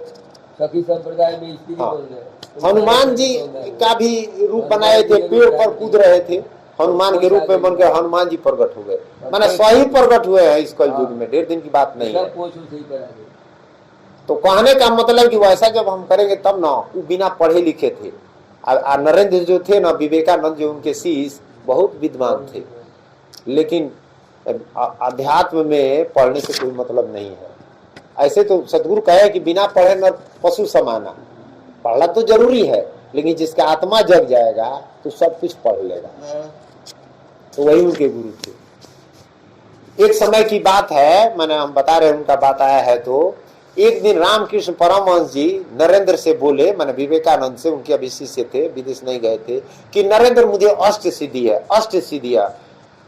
सखी संप्रदाय में स्त्री हाँ। बोल रहे, हनुमान जी का भी रूप बनाए थे, पेड़ पर कूद रहे थे, हनुमान के रूप में बनकर हनुमान जी प्रकट हो गए। माने सही प्रकट हुए हैं इस कलयुग में, 1.5 दिन की बात नहीं है। तो कहने का मतलब कि वैसा जब हम करेंगे तब ना, वो बिना पढ़े लिखे थे। नरेंद्र जो थे ना, विवेकानंद जो उनके शिष्य बहुत विद्वान थे, लेकिन अध्यात्म में पढ़ने से कोई मतलब नहीं है। ऐसे तो सतगुरु कहे कि बिना पढ़े न पशु समाना, पढ़ना तो जरूरी है, लेकिन जिसका आत्मा जग जाएगा तो सब कुछ पढ़ लेगा। तो वही उनके गुरु थे। एक समय की बात है, मैंने हम बता रहे उनका बात आया है। तो एक दिन रामकृष्ण परमहंस जी नरेंद्र से बोले, मैंने विवेकानंद से, उनके अभी शिष्य थे, विदेश नहीं गए थे, कि नरेंद्र मुझे अष्ट सिद्धियां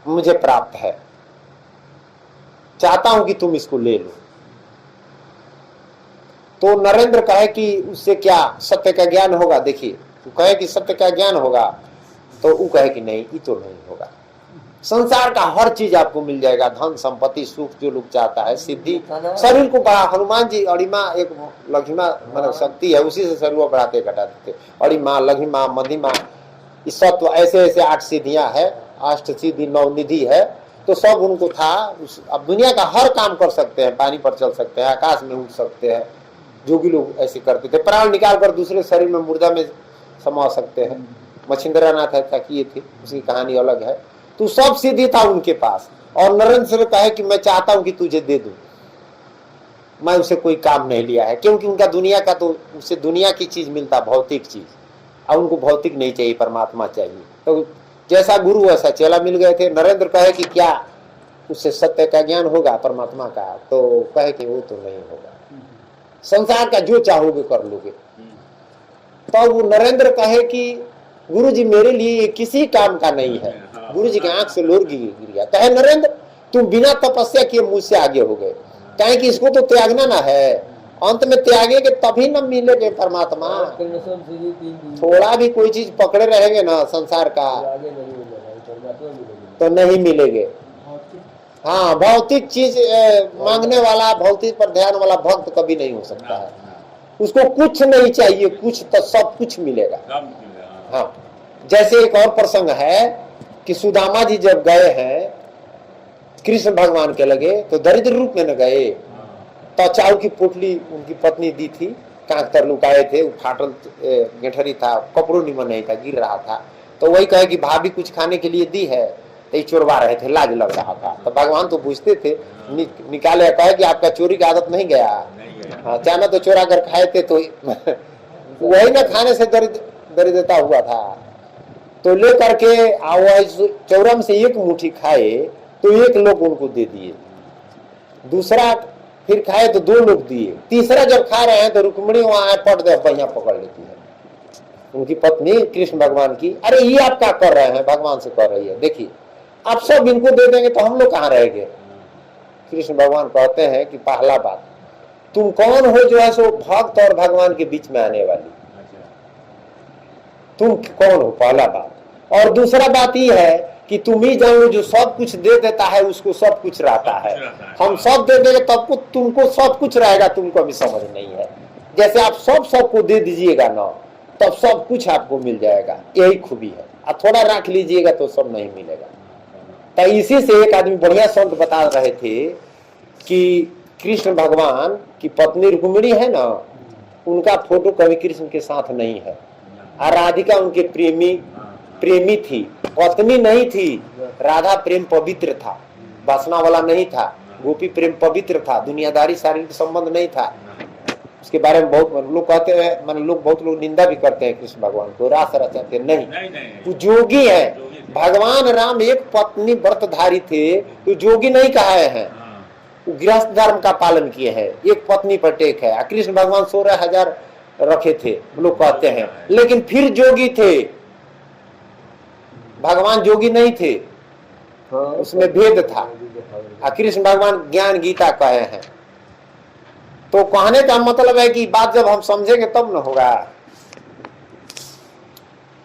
मुझे प्राप्त है, चाहता हूं कि तुम इसको ले लो। तो नरेंद्र कहे कि उससे क्या सत्य का ज्ञान होगा? देखिए तो कहे कि सत्य का ज्ञान होगा, तो वो कहे कि नहीं, ये तो नहीं होगा। संसार का हर चीज आपको मिल जाएगा, धन संपत्ति सुख जो लोग चाहता है, सिद्धि, शरीर को बढ़ा। हनुमान जी अड़िमा एक लघिमा मतलब शक्ति है, उसी से शरीर को बढ़ाते घटाते थे। अड़िमा, लघिमा, मधिमा, इस सत्व ऐसे ऐसे 8 सिद्धियां है, 8 सिद्धि 9 निधि है। तो सब उनको था। अब दुनिया का हर काम कर सकते हैं, पानी पर चल सकते हैं, आकाश में उड़ सकते हैं, जो भी लोग ऐसे करते थे। प्राण निकाल कर दूसरे शरीर में मुर्दा में समा सकते हैं। मछिंद्रनाथ ऐसा किए थे, उसकी कहानी अलग है। तो सब सिद्धि था उनके पास। और नरेंद्र से कहे कि मैं चाहता हूं कि तुझे दे दूं, मैं उसे कोई काम नहीं लिया है, क्योंकि उनका दुनिया का तो उसे दुनिया की चीज मिलता, भौतिक चीज। अब उनको भौतिक नहीं चाहिए, परमात्मा चाहिए। तो जैसा गुरु वैसा चेला मिल गए थे। नरेंद्र कहे कि क्या उससे सत्य का ज्ञान होगा परमात्मा का? तो कहे कि वो तो नहीं होगा, संसार का जो चाहोगे कर लोगे। तो वो नरेंद्र कहे कि गुरुजी मेरे लिए ये किसी काम का नहीं है। गुरुजी के आंख से लोर गिर गया। कहे नरेंद्र तुम बिना तपस्या किए मुझसे आगे हो गए, कहे कि इसको तो त्यागना ना है, अंत में त्यागेंगे तभी न मिलेंगे परमात्मा। थोड़ा भी कोई चीज पकड़े रहेंगे ना संसार का तो नहीं मिलेंगे। हाँ भौतिक चीज मांगने वाला, भौतिक पर ध्यान वाला भक्त कभी नहीं हो सकता है। उसको कुछ नहीं चाहिए, कुछ तो सब कुछ मिलेगा। हाँ, जैसे एक और प्रसंग है कि सुदामा जी जब गए हैं कृष्ण भगवान के लगे तो दरिद्र रूप में न गए, तो चाउ की पोटली उनकी पत्नी दी थी, कांक तर लुकाए थे, फाटल गेठरी था, कपड़ों निमन नहीं था, गिर रहा था, तो वही कहे कि भाभी कुछ खाने के लिए दी है, तो ये चोरवा रहे थे, लाज लग रहा था। तो भगवान तो पूछते थे, निकाले, कहे कि आपका चोरी की आदत नहीं गया। हाँ, चाहे तो चोरा कर खाए थे, तो वही ना खाने से दरिद्रता हुआ था। तो ले करके चौरम से एक मुट्ठी खाए तो एक लोग उनको दे दिए, दूसरा फिर खाए तो 2 लोग दिए, तीसरा जब खा रहे हैं तो रुक्मिणी वहां पट दे पहिया पकड़ लेती है, उनकी पत्नी कृष्ण भगवान की। अरे ये आप क्या कर रहे हैं, भगवान से कर रही है, देखिए आप सब इनको दे देंगे तो हम लोग कहाँ रहेंगे। कृष्ण भगवान कहते हैं कि पहला बात, तुम कौन हो जो है सो भक्त और भगवान के बीच में आने वाली, तुम कौन हो, पहला बात। और दूसरा बात ये है कि तुम ही जानो जो सब कुछ दे देता है उसको सब कुछ रहता है, हम सब दे देंगे तब को तुमको सब कुछ रहेगा, तुमको अभी समझ नहीं है। जैसे आप सबको दे दीजिएगा ना, तब सब कुछ आपको मिल जाएगा, यही खूबी है। और थोड़ा रख लीजिएगा तो सब नहीं मिलेगा। तो इसी से एक आदमी बढ़िया संत बता रहे थे कि कृष्ण भगवान की पत्नी रुक्मिणी है ना, उनका फोटो कभी कृष्ण के साथ नहीं है, और राधिका उनके प्रेमी थी, पत्नी नहीं थी। राधा प्रेम पवित्र था, वासना वाला नहीं था, गोपी प्रेम पवित्र था, दुनियादारी शारीरिक संबंध नहीं था। उसके बारे में बहुत लोग कहते हैं, बहुत लोग निंदा भी करते हैं कृष्ण भगवान को, रास रचाते नहीं, तो जोगी है। भगवान राम एक पत्नी व्रतधारी थे, तो जोगी नहीं कहे हैं, गृहस्थ धर्म का पालन किए हैं, एक पत्नी पर टेक है। कृष्ण भगवान 16,000 रखे थे लोग कहते हैं, लेकिन फिर जोगी थे, भगवान जोगी नहीं थे, उसमें भेद था। कृष्ण भगवान ज्ञान गीता कहे हैं। तो कहने का मतलब है कि बात जब हम समझेंगे तब न होगा।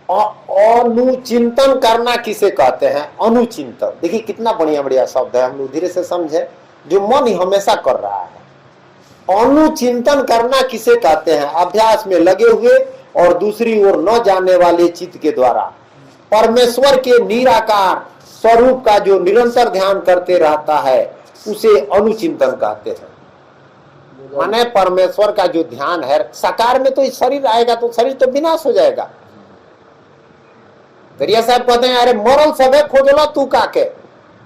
अनुचिंतन करना किसे कहते हैं, अनुचिंतन, देखिए कितना बढ़िया बढ़िया शब्द है, हम लोग धीरे से समझे, जो मन ही हमेशा कर रहा है। अनुचिंतन करना किसे कहते हैं, अभ्यास में लगे हुए और दूसरी ओर न जाने वाले चित्त के द्वारा परमेश्वर के निराकार स्वरूप का जो निरंतर ध्यान करते रहता है उसे अनुचिंतन कहते हैं। माने परमेश्वर का जो ध्यान है, साकार में तो शरीर आएगा तो शरीर तो विनाश हो जाएगा। दरिया साहब कहते हैं, अरे मरल सबे खोजला तू काके,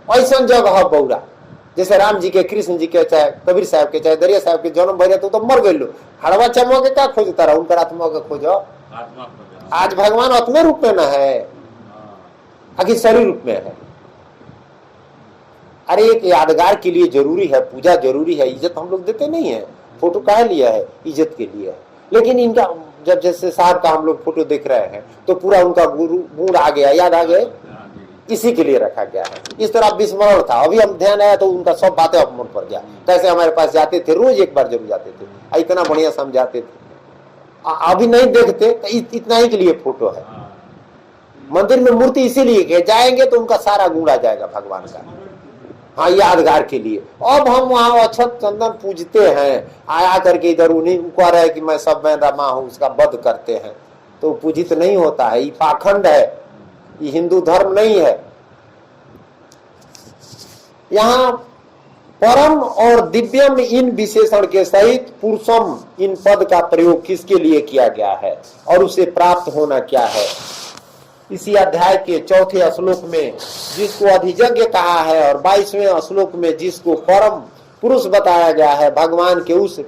ऐसा जगह बौरा। जैसे राम जी के, कृष्ण जी के, चाहे कबीर साहब के, चाहे दरिया साहब के जन्म भरे तो मर गए लो, हड़वा चमो के क्या खोजता रहा, उनका आत्मा के खोजो। आज भगवान आत्मे रूप में न है, आखिर शरीर रूप में है। अरे एक यादगार के लिए जरूरी है, पूजा जरूरी है, इज्जत हम लोग देते नहीं है, फोटो काहे लिया है, इज्जत के लिए है। लेकिन इनका जब जैसे साहब का हम लोग फोटो देख रहे हैं तो पूरा उनका गुण आ गया, याद आ गए, इसी के लिए रखा गया है। इस तरह विस्मरण था, अभी हम ध्यान आया तो उनका सब बातें अब मन पड़ गया। कैसे हमारे पास जाते थे, रोज एक बार जरूर जाते थे, इतना बढ़िया समझाते थे। अभी नहीं देखते तो इतना ही के लिए फोटो है। मंदिर में मूर्ति इसीलिए कि जाएंगे तो उनका सारा गुण आ जाएगा भगवान का, हाँ, यादगार के लिए। अब हम वहाँ अक्षत चंदन पूजते हैं, आया करके इधर उन्हीं कह रहे कि मैं सब में रमा हूँ, उसका वध करते हैं, तो पूजित नहीं होता है। ये पाखंड है, ये हिंदू धर्म नहीं है। यहाँ परम और दिव्यम इन विशेषण के सहित पुरुषम इन पद का प्रयोग किसके लिए किया गया है और उसे प्राप्त होना क्या है। इसी अध्याय के 4थे श्लोक में जिसको अधिजज्ञ कहा है और 22वें श्लोक में जिसको परम पुरुष बताया गया है, भगवान के उस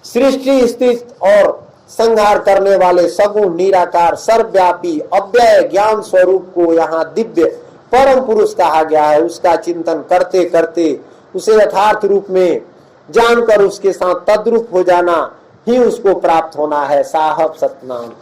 सृष्टि स्थित और संहार करने वाले सगुण निराकार सर्वव्यापी अव्यय ज्ञान स्वरूप को यहाँ दिव्य परम पुरुष कहा गया है। उसका चिंतन करते करते उसे यथार्थ रूप में जानकर उसके साथ तद्रूप हो जाना ही उसको प्राप्त होना है। साहब सतनाम।